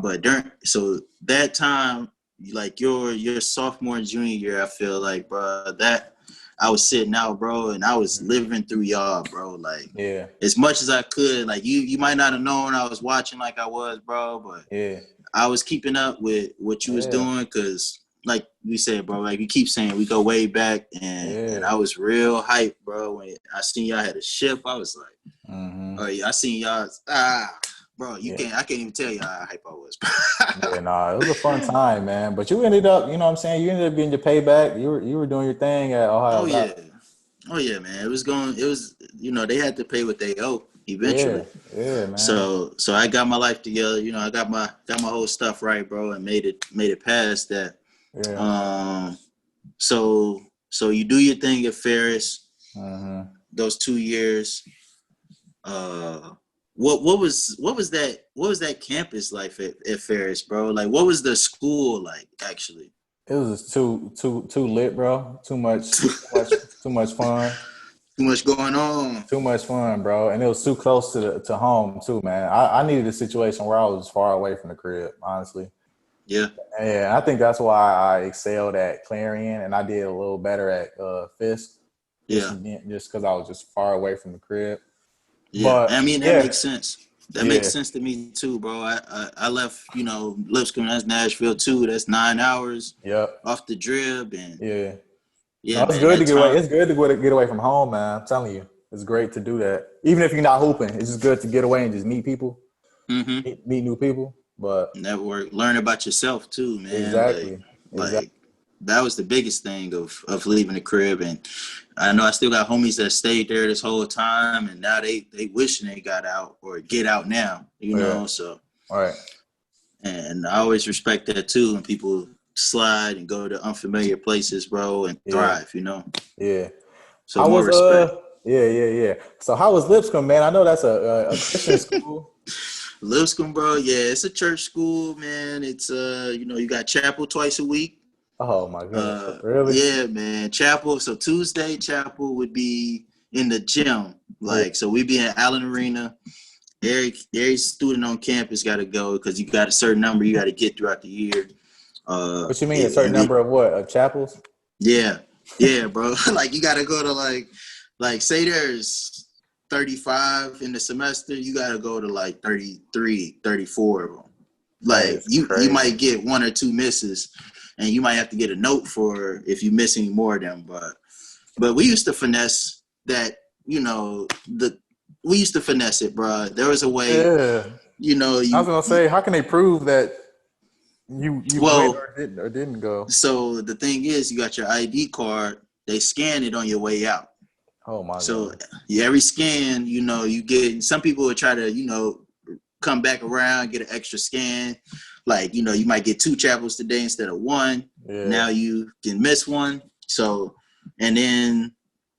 But so that time, like your sophomore and junior year, I feel like, bro, that I was sitting out, bro, and I was living through y'all, bro. Like, as much as I could. Like, you might not have known I was watching like I was, bro, but I was keeping up with what you was doing because, like we said, bro, like you keep saying, we go way back, and I was real hyped, bro. When I seen y'all had a ship, I was like, oh yeah, I seen y'all. Bro, I can't even tell you how hype I was. It was a fun time, man. But you ended up, you know what I'm saying? You ended up getting your payback. You were doing your thing at Ohio. Oh yeah, man. It was, you know, they had to pay what they owe eventually. Yeah, man. So I got my life together. You know, I got my whole stuff right, bro, and made it past that. Yeah. So you do your thing at Ferris. Those 2 years. What was that campus life at Ferris, bro? Like, what was the school like actually? It was just too lit, bro. Too much fun. Too much going on. Too much fun, bro. And it was too close to home too, man. I needed a situation where I was far away from the crib, honestly. Yeah. And I think that's why I excelled at Clarion and I did a little better at Fisk. Yeah. Just because I was just far away from the crib. Yeah, but, I mean, that makes sense. That makes sense to me too, bro. I left, you know, Lipscomb, that's Nashville too. That's 9 hours off the drib. And no, it's good to get away. It's good to get away from home, man. I'm telling you. It's great to do that. Even if you're not hooping, it's just good to get away and just meet people. Meet new people. But network, learn about yourself too, man. Exactly. Like that was the biggest thing of leaving the crib. And I know I still got homies that stayed there this whole time, and now they wishing they got out or get out now, you know. So and I always respect that too when people slide and go to unfamiliar places, bro, and thrive, you know. So more respect. So how was Lipscomb, man? I know that's a Christian school. Lipscomb, bro, it's a church school, man. It's you know, you got chapel twice a week. Oh my goodness! Really? Yeah, man. Chapel. So Tuesday chapel would be in the gym. Like, so we be in Allen Arena. Every student on campus got to go because you got a certain number you got to get throughout the year. What you mean, a certain number of what? Of chapels? Yeah, bro. Like, you got to go to like say there's 35 in the semester, you got to go to like 33, 34 of them. Like, you might get 1 or 2 misses. And you might have to get a note for if you miss any more of them. But we used to finesse that, you know, we used to finesse it, bro. There was a way, you know. I was going to say, how can they prove that you went or didn't go? So the thing is, you got your ID card. They scan it on your way out. Oh, my God. So every scan, you know, you get – some people would try to, you know, come back around, get an extra scan. Like, you know, you might get 2 chapels today instead of 1. Now you can miss 1. So, and then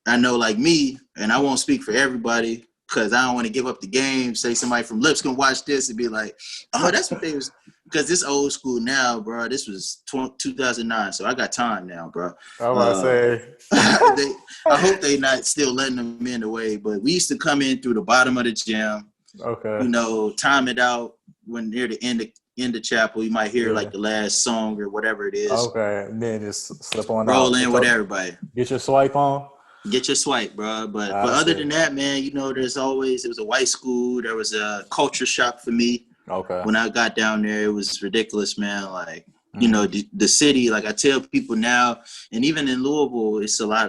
I know, like me, and I won't speak for everybody because I don't want to give up the game. Say somebody from Lipscomb watch this and be like, oh, that's what they was. Because this old school now, bro. This was 2009, so I got time now, bro. I was going to say. I hope they not still letting them in the way. But we used to come in through the bottom of the gym. Okay. You know, time it out when near the end of chapel. You might hear like the last song or whatever it is. Okay, and then just slip on roll in with everybody. Get your swipe on. Get your swipe, bro. But other than that, man, you know, it was a white school. There was a culture shock for me. Okay. When I got down there, it was ridiculous, man. Like, you know, the city, like I tell people now, and even in Louisville,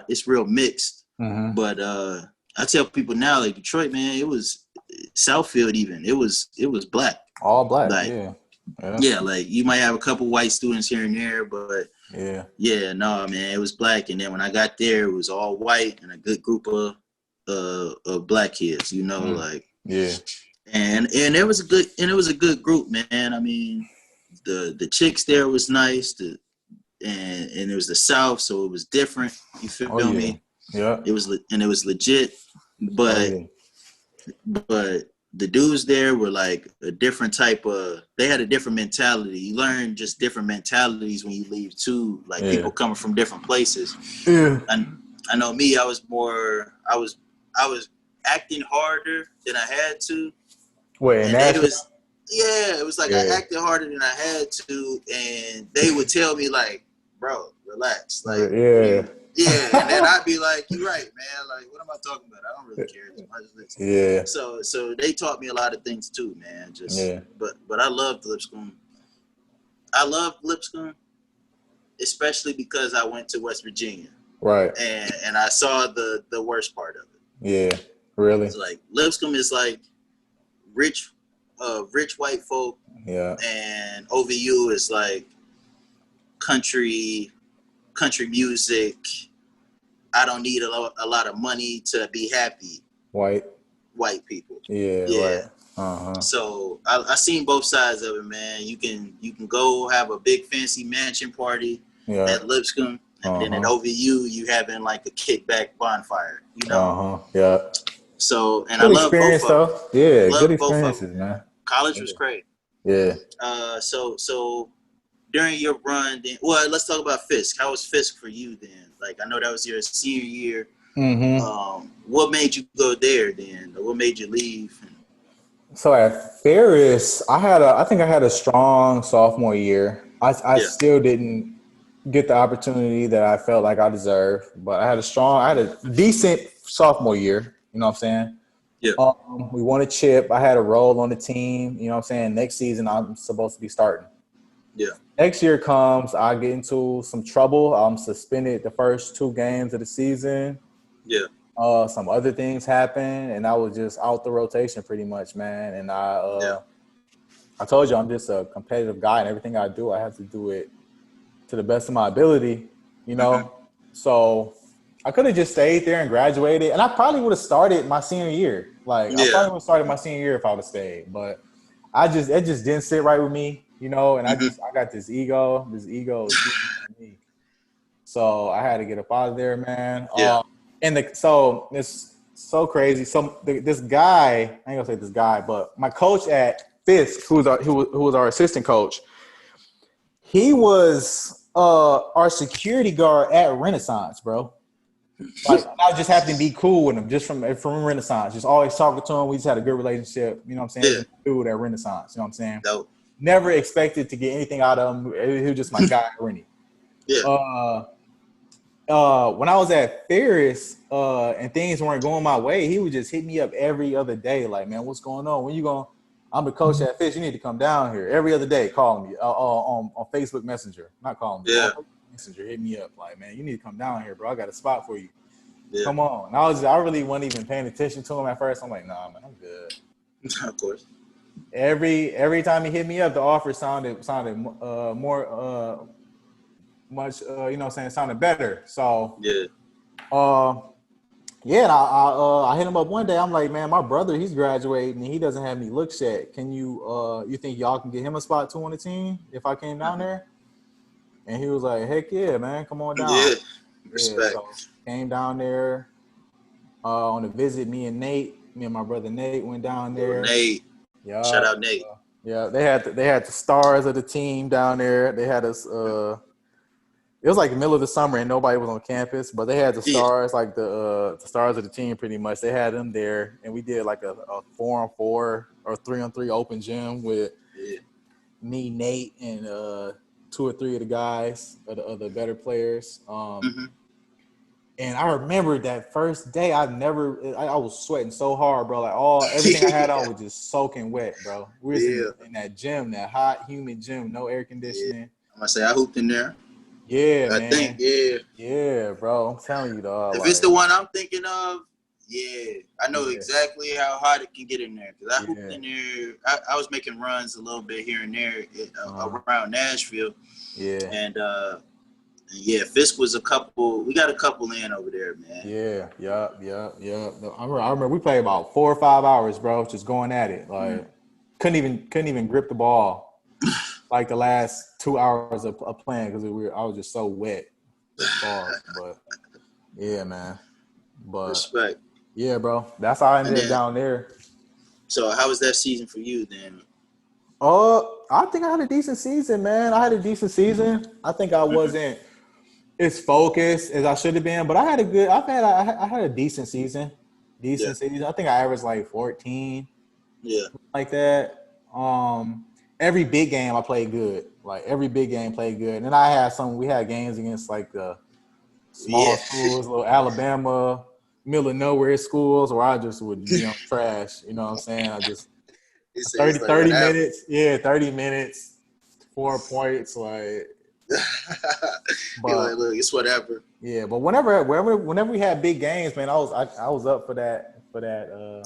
it's real mixed. But I tell people now, like Detroit, man, it was Southfield even. It was black. All black, like, yeah, like you might have a couple white students here and there, but no, man, it was black. And then when I got there, it was all white and a good group of black kids, you know, like and it was a good group, man. I mean, the chicks there was nice, and it was the South, so it was different. You feel me? Yeah, it was legit, but the dudes there were like a different type of, they had a different mentality. You learn just different mentalities when you leave too. Like people coming from different places. And I know me, I was acting harder than I had to. Wait, and it was like I acted harder than I had to, and they would tell me like, bro, relax. Like, and then I'd be like, you're right, man. Like, what am I talking about? I don't really care too much. Yeah. So they taught me a lot of things too, man. But I loved Lipscomb. I loved Lipscomb, especially because I went to West Virginia. Right. And I saw the worst part of it. Yeah. Really? It's like Lipscomb is like rich white folk. Yeah. And OVU is like country music. I don't need a lot of money to be happy. White people. Yeah. Right. So I seen both sides of it, man. You can go have a big fancy mansion party at Lipscomb, and then at OVU you having like a kickback bonfire, you know. Yeah. So and good I love experience both though. Yeah, good experiences, man. College was great. Yeah. So during your run, then, well, let's talk about Fisk. How was Fisk for you then? Like, I know that was your senior year. Mm-hmm. What made you go there then? Or what made you leave? So at Ferris, I think I had a strong sophomore year. I still didn't get the opportunity that I felt like I deserved, but I had a decent sophomore year. You know what I'm saying? Yeah. We won a chip. I had a role on the team. You know what I'm saying? Next season, I'm supposed to be starting. Yeah. Next year comes, I get into some trouble. I'm suspended the first 2 games of the season. Yeah. Some other things happen, and I was just out the rotation pretty much, man. And I told you I'm just a competitive guy, and everything I do, I have to do it to the best of my ability, you know. Mm-hmm. So I could have just stayed there and graduated, and I probably would have started my senior year. Like I probably would have started my senior year if I would have stayed, but it just didn't sit right with me. You know, and I got this ego is me. So I had to get up out of there, man. Yeah. So it's so crazy. So this guy, I ain't gonna say this guy, but my coach at Fisk, who was our assistant coach, he was our security guard at Renaissance, bro. Like I just happened to be cool with him, just from Renaissance. Just always talking to him. We just had a good relationship. You know what I'm saying? Yeah. Dude at Renaissance. You know what I'm saying? Dope. Never expected to get anything out of him. He was just my guy, Rennie. Yeah. When I was at Ferris and things weren't going my way, he would just hit me up every other day. Like, man, what's going on? When you going? I'm the coach at Fish. You need to come down here. Every other day, calling me on Facebook Messenger. Not calling me. Yeah. Messenger hit me up. Like, man, you need to come down here, bro. I got a spot for you. Yeah. Come on. And I really wasn't even paying attention to him at first. I'm like, nah, man, I'm good. Of course. Every time he hit me up, the offer sounded more much you know what I'm saying, sounded better. So and I hit him up one day. I'm like, man, my brother, he's graduating and he doesn't have any looks yet. Can you think y'all can get him a spot too on the team if I came down there? And he was like, heck yeah, man, come on down. Yeah, respect. So came down there on a visit. Me and my brother Nate went down there. Nate. Yeah. Shout out Nate. They had the stars of the team down there. They had us. It was like the middle of the summer and nobody was on campus, but they had the stars, like the stars of the team, pretty much. They had them there, and we did like a 4-on-4 or 3-on-3 open gym with me, Nate, and 2 or 3 of the guys, of the better players. And I remember that first day, I was sweating so hard, bro. Like everything I had on was just soaking wet, bro. We were in that gym, that hot, humid gym, no air conditioning. I'm gonna say I hooped in there. Yeah, I man. think, yeah, bro. I'm telling you, dog. If it's the one I'm thinking of, I know exactly how hot it can get in there. Because I hooped in there. I was making runs a little bit here and there around Nashville. Yeah. And Fisk was we got a couple in over there, man. Yeah. I remember we played about 4 or 5 hours, bro, just going at it. Like couldn't even grip the ball. Like the last 2 hours of playing because I was just so wet. But yeah, man. But respect. Yeah, bro. That's how I ended up down there. So how was that season for you then? I think I had a decent season, man. I think I wasn't as focused as I should have been, but I had a decent season. decent season. I think I averaged like 14. Yeah. Like that. Every big game I played good. Like every big game played good. And then we had games against like the small schools, little Alabama, middle of nowhere schools where I just would be on trash. You know what I'm saying? I just 30 minutes. Yeah, 30 minutes, 4 points, like but like, look, it's whatever. Yeah, but whenever we had big games, man, I was up for that, you know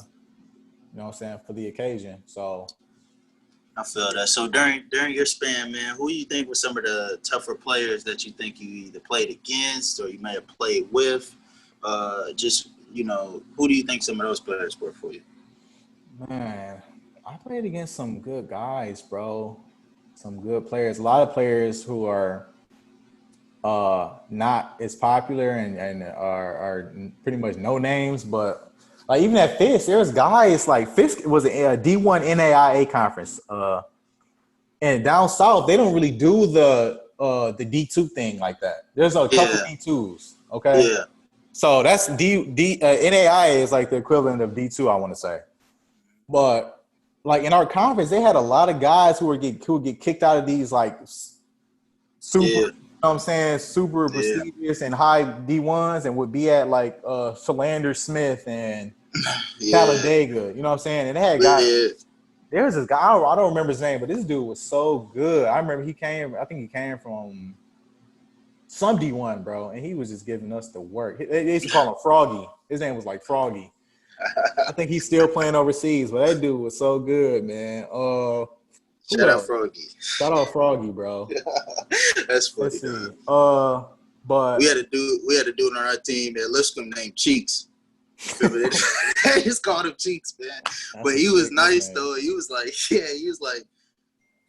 what I'm saying, for the occasion. So I feel that. So during your span, man, who do you think were some of the tougher players that you think you either played against or you may have played with? Just, you know, who do you think some of those players were for you? Man, I played against some good guys, bro. Some good players. A lot of players who are not as popular and are pretty much no names, but like even at Fisk, there's guys like Fisk was a D1 NAIA conference. And down south, they don't really do the D2 thing like that. There's a couple D2s, okay? Yeah. So that's NAIA is like the equivalent of D2, I want to say. But like in our conference, they had a lot of guys who would get kicked out of these like super, you know what I'm saying, super prestigious and high D1s, and would be at like Philander Smith and Talladega, you know what I'm saying? And they had guys. There was this guy, I don't remember his name, but this dude was so good. I remember I think he came from some D1, bro, and he was just giving us the work. They used to call him Froggy. His name was like Froggy. I think he's still playing overseas, but that dude was so good, man. Shout out Froggy. Shout out Froggy, bro. That's funny. But we had a dude on our team at Lipscomb named Cheeks. They just called him Cheeks, man. But he was nice though. He was like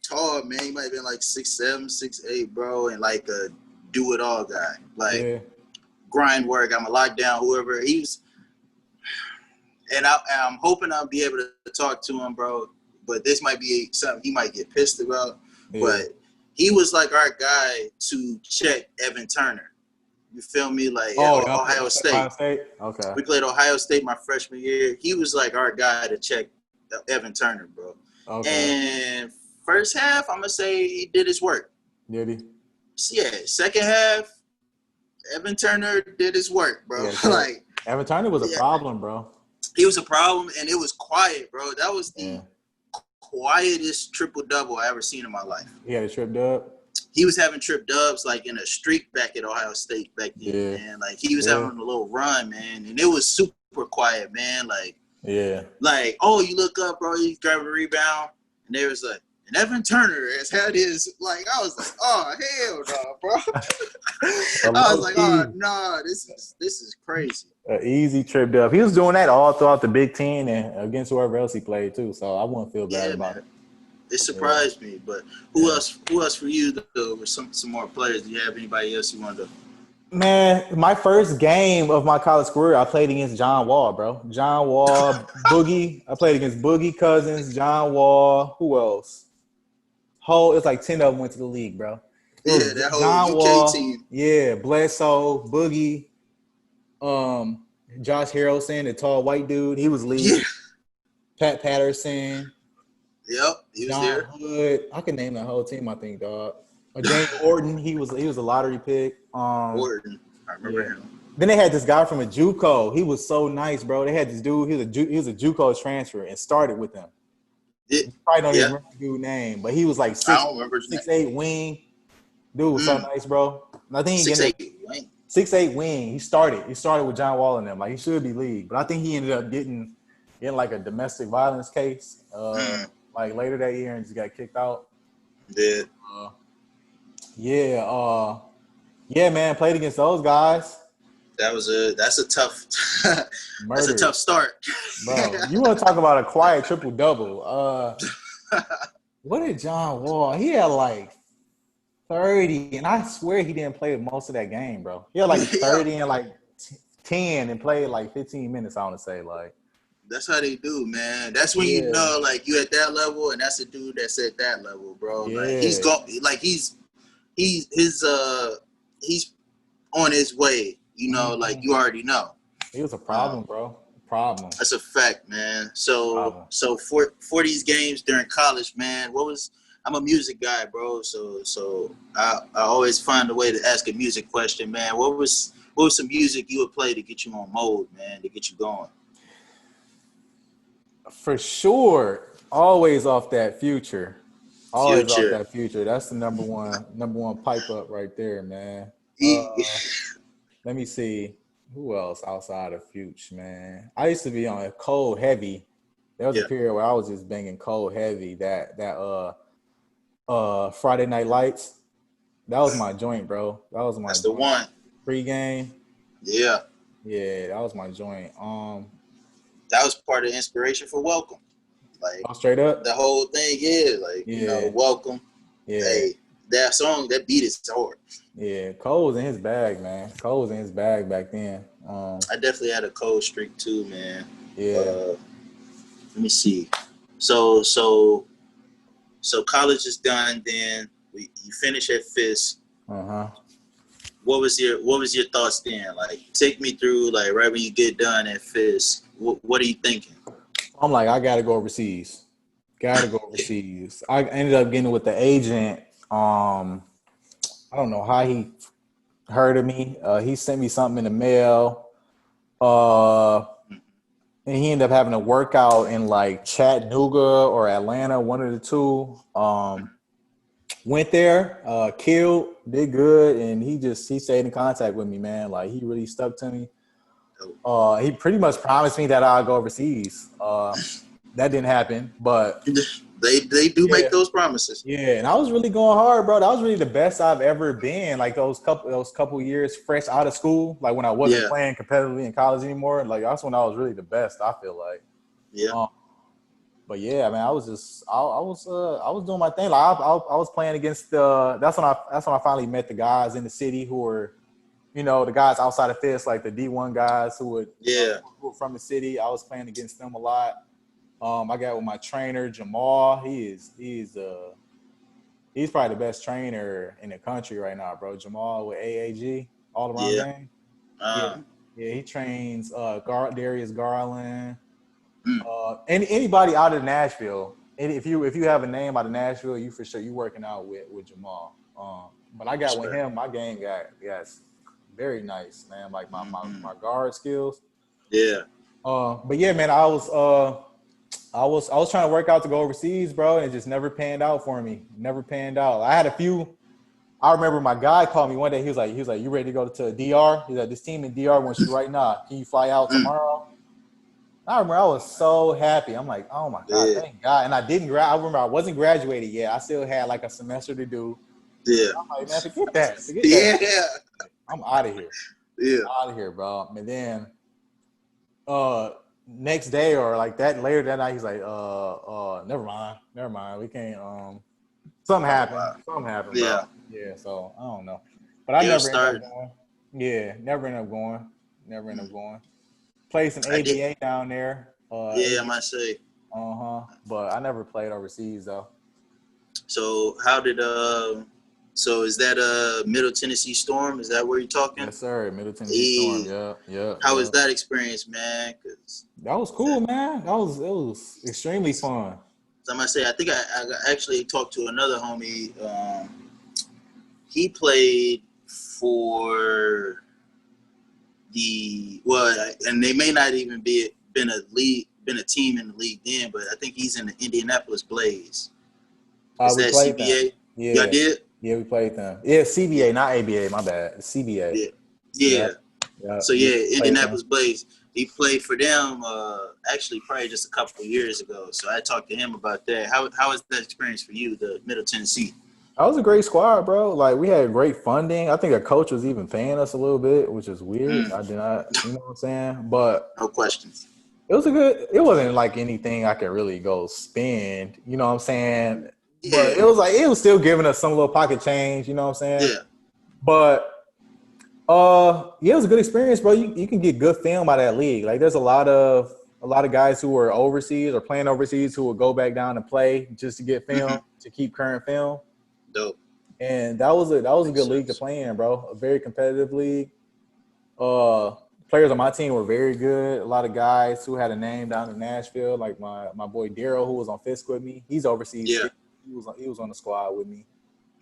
tall, man. He might have been like 6'7", 6'8", bro, and like a do it all guy. Like grind work. I'm a lockdown, whoever he was. And I'm hoping I'll be able to talk to him, bro. But this might be something he might get pissed about. Yeah. But he was like our guy to check Evan Turner. You feel me? Like Ohio State. Ohio State? Okay. We played Ohio State my freshman year. He was like our guy to check Evan Turner, bro. Okay. And first half, I'm going to say he did his work. Did he? Yeah. Second half, Evan Turner did his work, bro. Yeah, like Evan Turner was a problem, bro. He was a problem, and it was quiet, bro. That was the quietest triple-double I ever seen in my life. He had a trip dub? He was having trip dubs, like, in a streak back at Ohio State back then, man. Like, he was having a little run, man, and it was super quiet, man. Like, like, oh, you look up, bro, you grab a rebound, and they was like, and Evan Turner has had his, like, I was like, oh, hell no, bro. I was like, oh, no, this is crazy. An easy trip dub. He was doing that all throughout the Big Ten and against whoever else he played too. So I wouldn't feel bad about it. It surprised me. But who else for you though? With some more players? Do you have anybody else you wanted to? Man, my first game of my college career, I played against John Wall, bro. John Wall, Boogie. I played against Boogie Cousins, John Wall. Who else? It's like 10 of them went to the league, bro. That whole John UK Wall, team. Yeah, Bledsoe, Boogie. Josh Harrelson, the tall white dude, he was lead. Pat Patterson. Yep, he was John there. Hood. I can name that whole team, I think, dog. James Orton, he was a lottery pick. Orton, I remember him. Then they had this guy from a JUCO. He was so nice, bro. They had this dude. He was a JUCO transfer and started with them. You probably don't even remember the dude's name, but he was like 6'8" wing. Dude was so nice, bro. And I think he 6'8" wing. 6'8" wing. He started with John Wall and them. Like, he should be league. But I think he ended up getting like a domestic violence case like later that year and just got kicked out. Yeah, man, played against those guys. That's a tough that's a tough start. Bro, you want to talk about a quiet triple-double. What did John Wall? He had like 30, and I swear he didn't play most of that game, bro. He had like 30 and like 10 and played like 15 minutes, I want to say. Like, that's how they do, man. That's when you know, like, you at that level, and that's a dude that's at that level, bro. Like, he's on his way, you know, like, you already know. He was a problem, bro. problem. That's a fact, man. So for these games during college, man, I'm a music guy, bro. So I always find a way to ask a music question, man. What was some music you would play to get you on mode, man, to get you going? For sure, always off that Future. Always off Future. that Future. That's the number one pipe up right there, man. Let me see. Who else outside of Future, man? I used to be on Cold Heavy. There was a period where I was just banging Cold Heavy. That Friday Night Lights. That was my joint, bro. That was my That's joint. The one. Pre-game. Yeah. Yeah, that was my joint. That was part of the inspiration for Welcome. Like straight up. The whole thing, Welcome. Yeah. Hey, that song, that beat is hard. Yeah, Cole was in his bag, man. Cole was in his bag back then. I definitely had a cold streak too, man. Yeah. Let me see. So college is done. Then you finish at Fisk. What was your thoughts then? Like, take me through, like, right when you get done at Fisk. What are you thinking? I'm like, I gotta go overseas. I ended up getting with the agent. I don't know how he heard of me. He sent me something in the mail. And he ended up having a workout in like Chattanooga or Atlanta, one of the two. Went there, killed, did good, and he stayed in contact with me, man. Like, he really stuck to me. He pretty much promised me that I'll go overseas. That didn't happen, but they do make those promises. Yeah, and I was really going hard, bro. That was really the best I've ever been. Like those couple years fresh out of school, like when I wasn't playing competitively in college anymore. Like that's when I was really the best, I feel like. Yeah. But yeah, man, I was doing my thing. Like I was playing against that's when I finally met the guys in the city who were, the guys outside of Fisk, like the D1 guys who were from the city. I was playing against them a lot. I got with my trainer Jamal. He's probably the best trainer in the country right now, bro. Jamal with AAG, all around game. He trains Darius Garland. Anybody out of Nashville. And if you have a name out of Nashville, you for sure you working out with Jamal. But I got with him, my game got very nice, man. Like my guard skills. Yeah. But yeah, man, I was trying to work out to go overseas, bro, and it just never panned out for me. Never panned out. I had a few. I remember my guy called me one day. He was like, "You ready to go to DR?" He's like, "This team in DR wants you right now. Can you fly out tomorrow?" I remember I was so happy. I'm like, "Oh my God, thank God!" And I didn't I remember I wasn't graduated yet. I still had like a semester to do. Yeah. I'm like, man, forget that. Yeah. I'm out of here. Yeah. Out of here, bro. And then, next day or like that later that night, he's like, never mind. We can't. Something happened. Bro. Yeah. So I don't know, but I never ended up going. Yeah, never ended up going. Played some ABA down there. I might say. But I never played overseas though. So how did So is that Middle Tennessee Storm? Is that where you're talking? Yes, sir. Middle Tennessee Storm. Yeah. How was that experience, man? That was cool, man. It was extremely fun. So I must say, I think I actually talked to another homie. He played for and they may not even been a team in the league then, but I think he's in the Indianapolis Blaze. Is that CBA? Them. Yeah. Y'all did? Yeah, we played them. Yeah, CBA, not ABA. My bad. CBA. Yeah. So Indianapolis Blaze. He played for them actually probably just a couple of years ago. So I talked to him about that. How was that experience for you, the Middle Tennessee? That was a great squad, bro. Like we had great funding. I think our coach was even paying us a little bit, which is weird. I did not, you know what I'm saying? But no questions. It wasn't like anything I could really go spend, you know what I'm saying? But it was still giving us some little pocket change, you know what I'm saying? Yeah. But it was a good experience, bro. You can get good film out of that league. Like there's a lot of guys who are overseas or playing overseas who will go back down and play just to get film, to keep current film. Dope. And that was a good league to play in, bro. A very competitive league. players on my team were very good. A lot of guys who had a name down in Nashville, like my boy Daryl, who was on Fisk with me. He's overseas. Yeah. He was on the squad with me.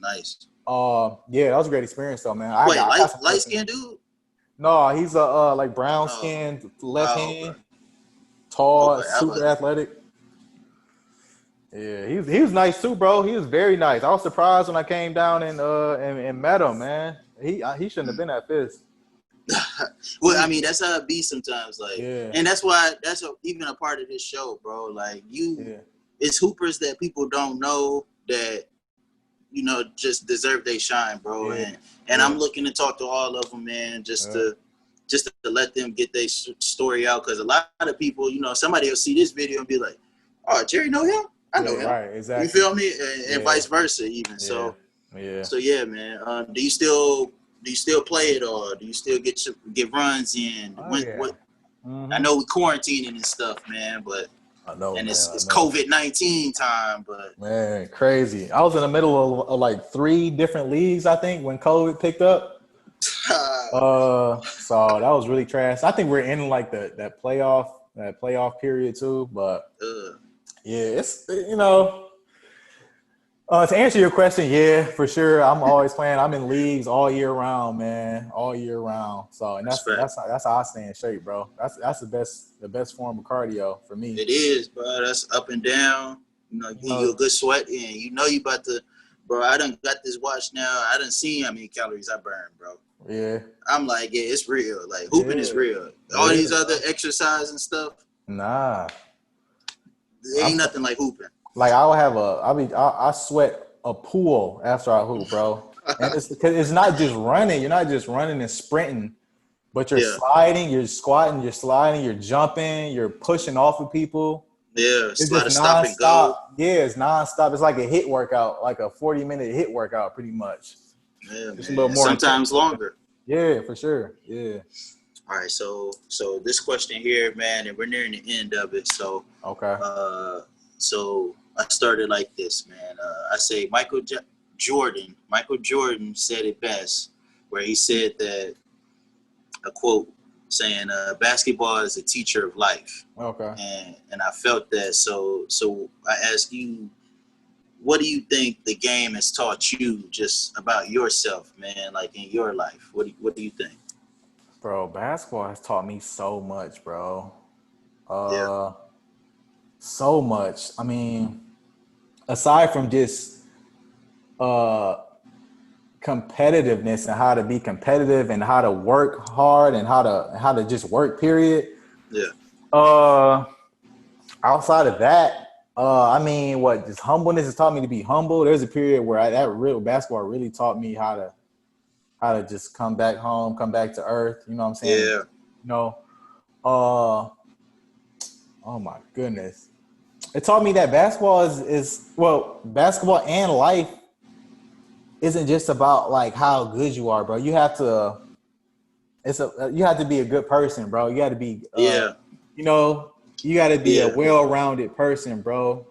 Nice. Yeah, that was a great experience though, man. Wait, light skinned dude? No, he's a like brown skinned left hand, okay. tall, super athletic. Yeah, he was nice too, bro. He was very nice. I was surprised when I came down and met him, man. He shouldn't have been at Fisk. Well, I mean, that's how it be sometimes. Like, and that's why even a part of this show, bro. Like, it's hoopers that people don't know that, you know, just deserve they shine, bro. And I'm looking to talk to all of them, man, just to let them get their story out. Because a lot of people, you know, somebody will see this video and be like, "Oh, Jerry know him? I know him." Right, exactly. You feel me? And vice versa, even. So yeah, man. Do you still play it, or do you still get runs in? I know we quarantining and stuff, man, but I know, and it's COVID-19 time, but man, crazy. I was in the middle of like 3 different leagues, I think, when COVID picked up. So that was really trash. I think we're in like that playoff period too, but yeah, it's, you know. To answer your question, yeah, for sure. I'm always playing. I'm in leagues all year round, man, all year round. So, and that's how I stay in shape, bro. That's the best form of cardio for me. It is, bro. That's up and down. You know, you a good sweat, and you know you about to, bro. I done got this watch now. I done seen how many calories I burn, bro. Yeah. I'm like, yeah, it's real. Like hooping is real. All these other exercise and stuff. Nah. There ain't nothing like hooping. Like I sweat a pool after I hoop, bro. And it's because it's not just running. You're not just running and sprinting, but you're sliding, you're squatting, you're sliding, you're jumping, you're pushing off of people. Yeah, it's just stop and go. Yeah, it's nonstop. It's like a HIIT workout, like a 40-minute HIIT workout, pretty much. Yeah, just a little more. Sometimes longer. Yeah, for sure. Yeah. All right, so this question here, man, and we're nearing the end of it. So okay. So I started like this, man. I say Michael Jordan said it best, where he said that, a quote saying, basketball is a teacher of life. Okay. And I felt that. So I ask you, what do you think the game has taught you just about yourself, man, like in your life? What do you think? Bro, basketball has taught me so much, bro. So much. I mean, aside from just competitiveness and how to be competitive and how to work hard and how to just work, period. Yeah. Outside of that, I mean, just humbleness has taught me to be humble. There's a period where basketball really taught me how to just come back home, come back to earth. You know what I'm saying? Yeah. You know, oh my goodness. It taught me that basketball basketball and life isn't just about like how good you are, bro. You have to be a good person, bro. You got to be, you know, you got to be a well-rounded person, bro.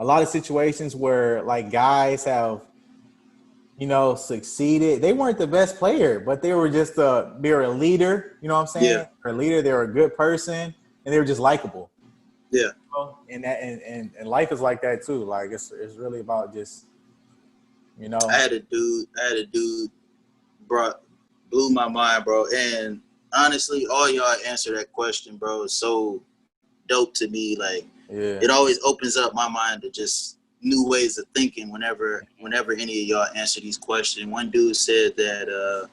A lot of situations where like guys have, you know, succeeded. They weren't the best player, but they were just they were a leader. You know what I'm saying? Yeah. They're a leader. They were a good person, and they were just likable. Yeah. And that and life is like that too. Like it's really about just, you know. I had a dude blew my mind, bro. And honestly, all y'all answer that question, bro, is so dope to me. Like it always opens up my mind to just new ways of thinking whenever any of y'all answer these questions. One dude said that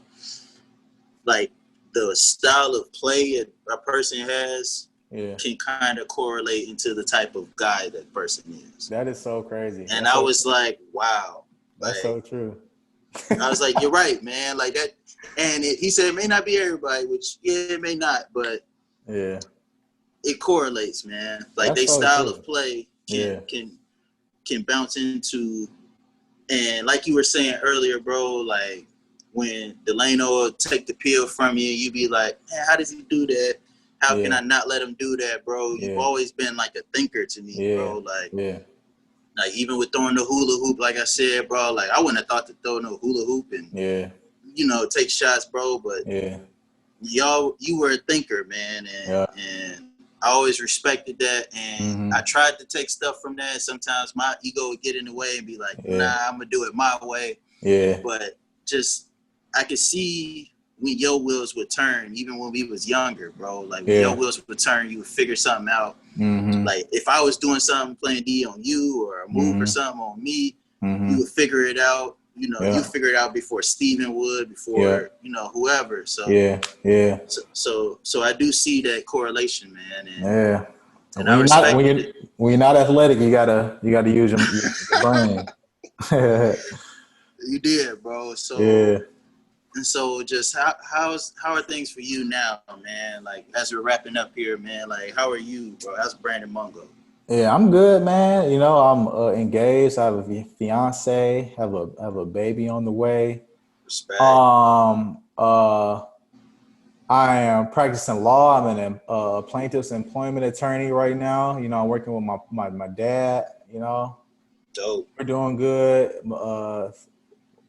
like the style of play a person has can kind of correlate into the type of guy that person is. That is so crazy. And I was like, wow. That's so true. I was like, you're right, man. Like that. And he said it may not be everybody, which it may not, but it correlates, man. Like they style of play can bounce into, and like you were saying earlier, bro, like when Delano will take the pill from you, you be like, man, how does he do that? How can I not let him do that, bro? You've always been like a thinker to me, bro. Like, like even with throwing the hula hoop, like I said, bro, like I wouldn't have thought to throw no hula hoop and, you know, take shots, bro. But you were a thinker, man, and I always respected that, and I tried to take stuff from that. Sometimes my ego would get in the way and be like, nah, I'm gonna do it my way. But just I could see when your wheels would turn, even when we was younger, bro. Like when your wheels would turn, you would figure something out. Like if I was doing something, playing D on you or a move or something on me, you would figure it out. You know, you figure it out before Steven would, before you know, whoever. So So I do see that correlation, man. And, and I respect when you're not athletic, you gotta use your brain. You did, bro. So and so just how are things for you now, man? Like as we're wrapping up here, man. Like how are you, bro? How's Brandyn Mungo? Yeah, I'm good, man. You know, I'm engaged. I have a fiance. Have a baby on the way. Respect. I am practicing law. I'm a plaintiff's employment attorney right now. You know, I'm working with my dad. You know, dope. We're doing good.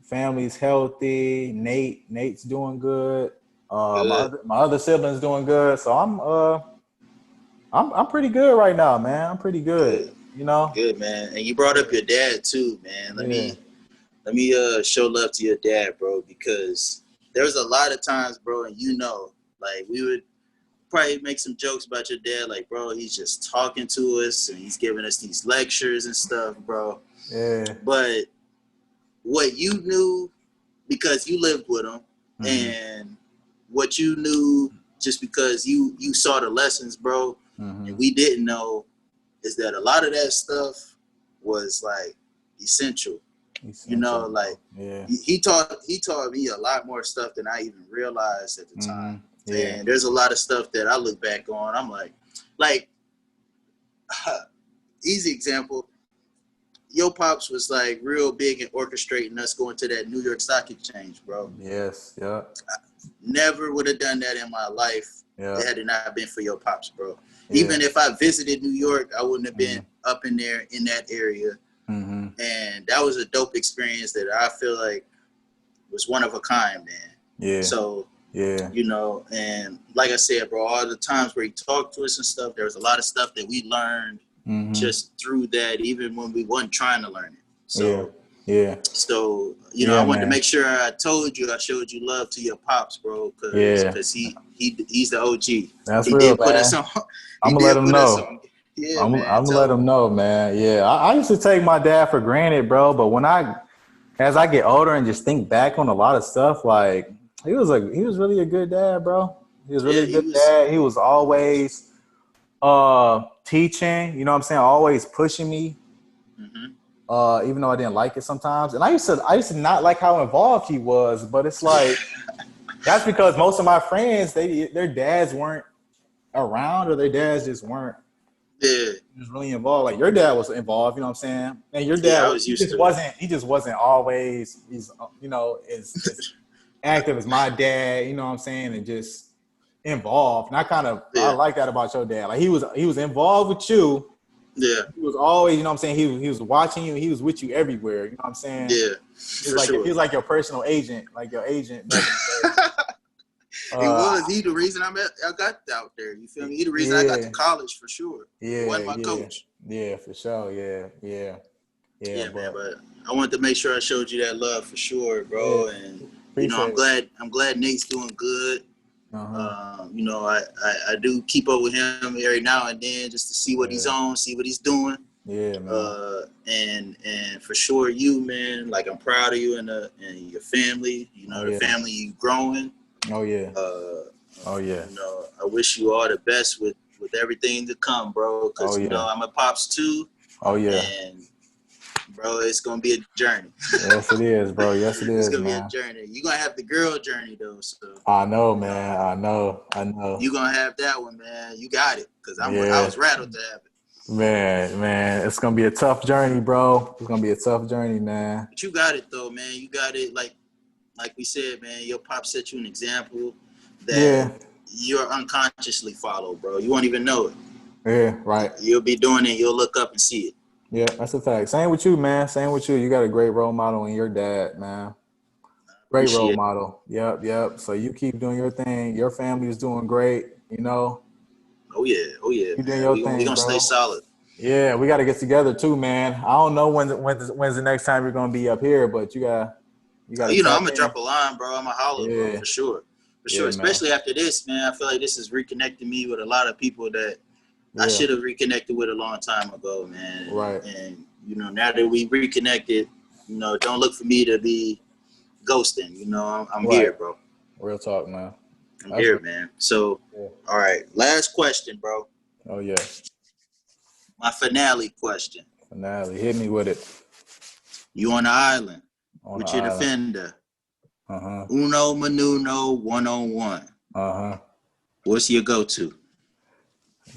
Family's healthy. Nate's doing good. My other siblings doing good. So I'm pretty good right now, man. I'm pretty good. You know. Good, man. And you brought up your dad too, man. Let me show love to your dad, bro, because there's a lot of times, bro, and you know, like we would probably make some jokes about your dad, like, bro, he's just talking to us and he's giving us these lectures and stuff, bro. Yeah. But what you knew, because you lived with him, and what you knew just because you saw the lessons, bro, and we didn't know, is that a lot of that stuff was like essential. You know, like he taught me a lot more stuff than I even realized at the time. And there's a lot of stuff that I look back on. I'm like easy example. Your pops was like real big in orchestrating us going to that New York Stock Exchange, bro. Yes, yeah. I never would have done that in my life had it not been for your pops, bro. Yeah. Even if I visited New York, I wouldn't have been up in there in that area. And that was a dope experience that I feel like was one of a kind, man. Yeah. So, you know, and like I said, bro, all the times where he talked to us and stuff, there was a lot of stuff that we learned just through that, even when we wasn't trying to learn it. So, so you know, I wanted to make sure I showed you love to your pops, bro, because he's the OG. That's he real, did put man. us on. I'm gonna let him know. I'm gonna let him know, man. Yeah, I used to take my dad for granted, bro. But as I get older and just think back on a lot of stuff, like he was really a good dad, bro. He was really a good dad. He was always teaching. You know what I'm saying? Always pushing me, even though I didn't like it sometimes. And I used to not like how involved he was. But it's like that's because most of my friends, their dads weren't around, or their dads just weren't. He was really involved. Like your dad was involved, you know what I'm saying? And your dad he just wasn't always as active as my dad, you know what I'm saying, and just involved. And I like that about your dad. Like he was involved with you. Yeah. He was always, you know what I'm saying, he was watching you, he was with you everywhere, you know what I'm saying? Yeah. He was like your personal agent, like your agent back in the day. He the reason I got out there. You feel me? He the reason I got to college for sure. Yeah, wasn't my coach. Yeah, for sure. Yeah, man. But I wanted to make sure I showed you that love for sure, bro. Yeah, and you know, I'm glad Nate's doing good. You know, I do keep up with him every now and then just to see what he's on, see what he's doing. Yeah, man. And for sure, you, man. Like I'm proud of you and your family. You know, the family you growing. Oh yeah. You know, I wish you all the best with everything to come, bro. Because you know, I'm a pops too. Oh yeah. And bro, it's gonna be a journey. Yes, it is, bro. Yes, it is. It's gonna be a journey. You're gonna have the girl journey though. So I know, man. I know. You're gonna have that one, man. You got it. Because I was rattled to have it. Man, it's gonna be a tough journey, bro. It's gonna be a tough journey, man. But you got it though, man. You got it. Like we said, man, your pop set you an example that you're unconsciously follow, bro. You won't even know it. Yeah, right. You'll be doing it. You'll look up and see it. Yeah, that's a fact. Same with you, man. Same with you. You got a great role model in your dad, man. I Great role model. Yep. So you keep doing your thing. Your family is doing great. Oh yeah, You doing man. your We thing, gonna stay bro. solid. Yeah, we got to get together too, man. I don't know when's the next time you're gonna be up here, but you got to I'm tap gonna in. drop a line, bro. I'm gonna holler, bro, Yeah, for sure. For sure. yeah, man. Especially after this, man. I feel like this is reconnecting me with a lot of people that I Yeah, should have reconnected with a long time ago, man. right. And now that we reconnected, don't look for me to be ghosting. I'm Right. here, bro. Real talk, man. I'm That's here, real. man. So, Yeah. all right. Last question, bro. Oh yeah. My finale question. Finale. Hit me with it. You on the island On the with your island. defender. Uh-huh. Uno Manuno 1-on-1. Uh-huh. What's your go-to?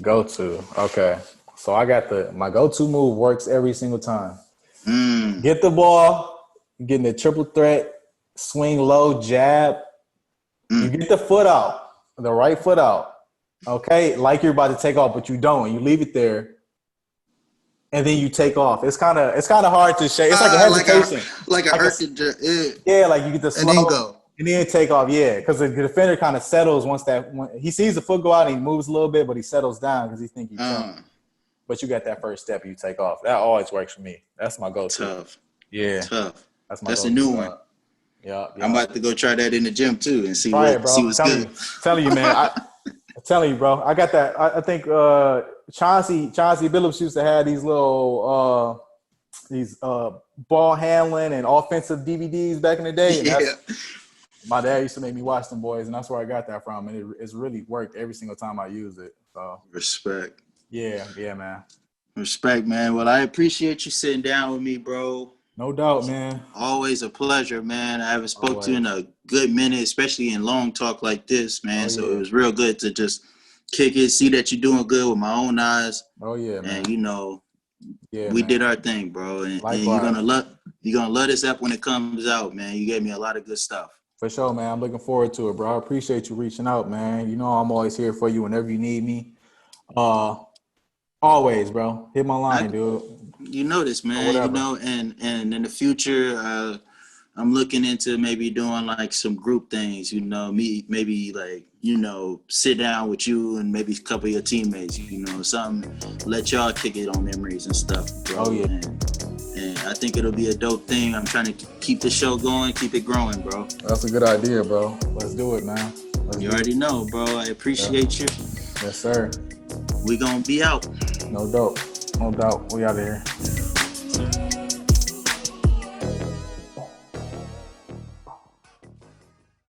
Go-to. Okay. So I got my go-to move works every single time. Get the ball, getting the triple threat, swing low, jab. You get the foot out, the right foot out. Okay, like you're about to take off, but you don't. You leave it there, and then you take off. It's kind of hard to shake. It's like a hesitation, like yeah, like you get the slow and then go, and then take off. Yeah, because the defender kind of settles once he sees the foot go out and he moves a little bit, but he settles down because he thinks he's jumping. But you got that first step, and you take off. That always works for me. That's my go-to. Tough. Yeah, tough. That's my That's go-to. a new one. Yeah. I'm about to go try that in the gym too and see Try it, bro. see what's good. Telling you, man. I'm telling you, bro. I got that. I think Chauncey Billups used to have these little ball handling and offensive DVDs back in the day. And my dad used to make me watch them boys, and that's where I got that from. And it's really worked every single time I use it. So respect. Yeah, man. Respect, man. Well, I appreciate you sitting down with me, bro. No doubt, man. Always a pleasure, man. I haven't spoke to you in a good minute, especially in long talk like this, man. So it was real good to just kick it, see that you're doing good with my own eyes. Oh yeah, man. And we did our thing, bro. And you're gonna love this app when it comes out, man. You gave me a lot of good stuff. For sure, man. I'm looking forward to it, bro. I appreciate you reaching out, man. I'm always here for you whenever you need me. Always, bro. Hit my line, dude. You know this, man. And in the future, I'm looking into maybe doing like some group things. Maybe like sit down with you and maybe a couple of your teammates. Something. Let y'all kick it on memories and stuff, bro. Oh yeah. And I think it'll be a dope thing. I'm trying to keep the show going, keep it growing, bro. That's a good idea, bro. Let's do it, man. You already know, bro. I appreciate you. Yes, sir. We gonna be out. No doubt. We out of here.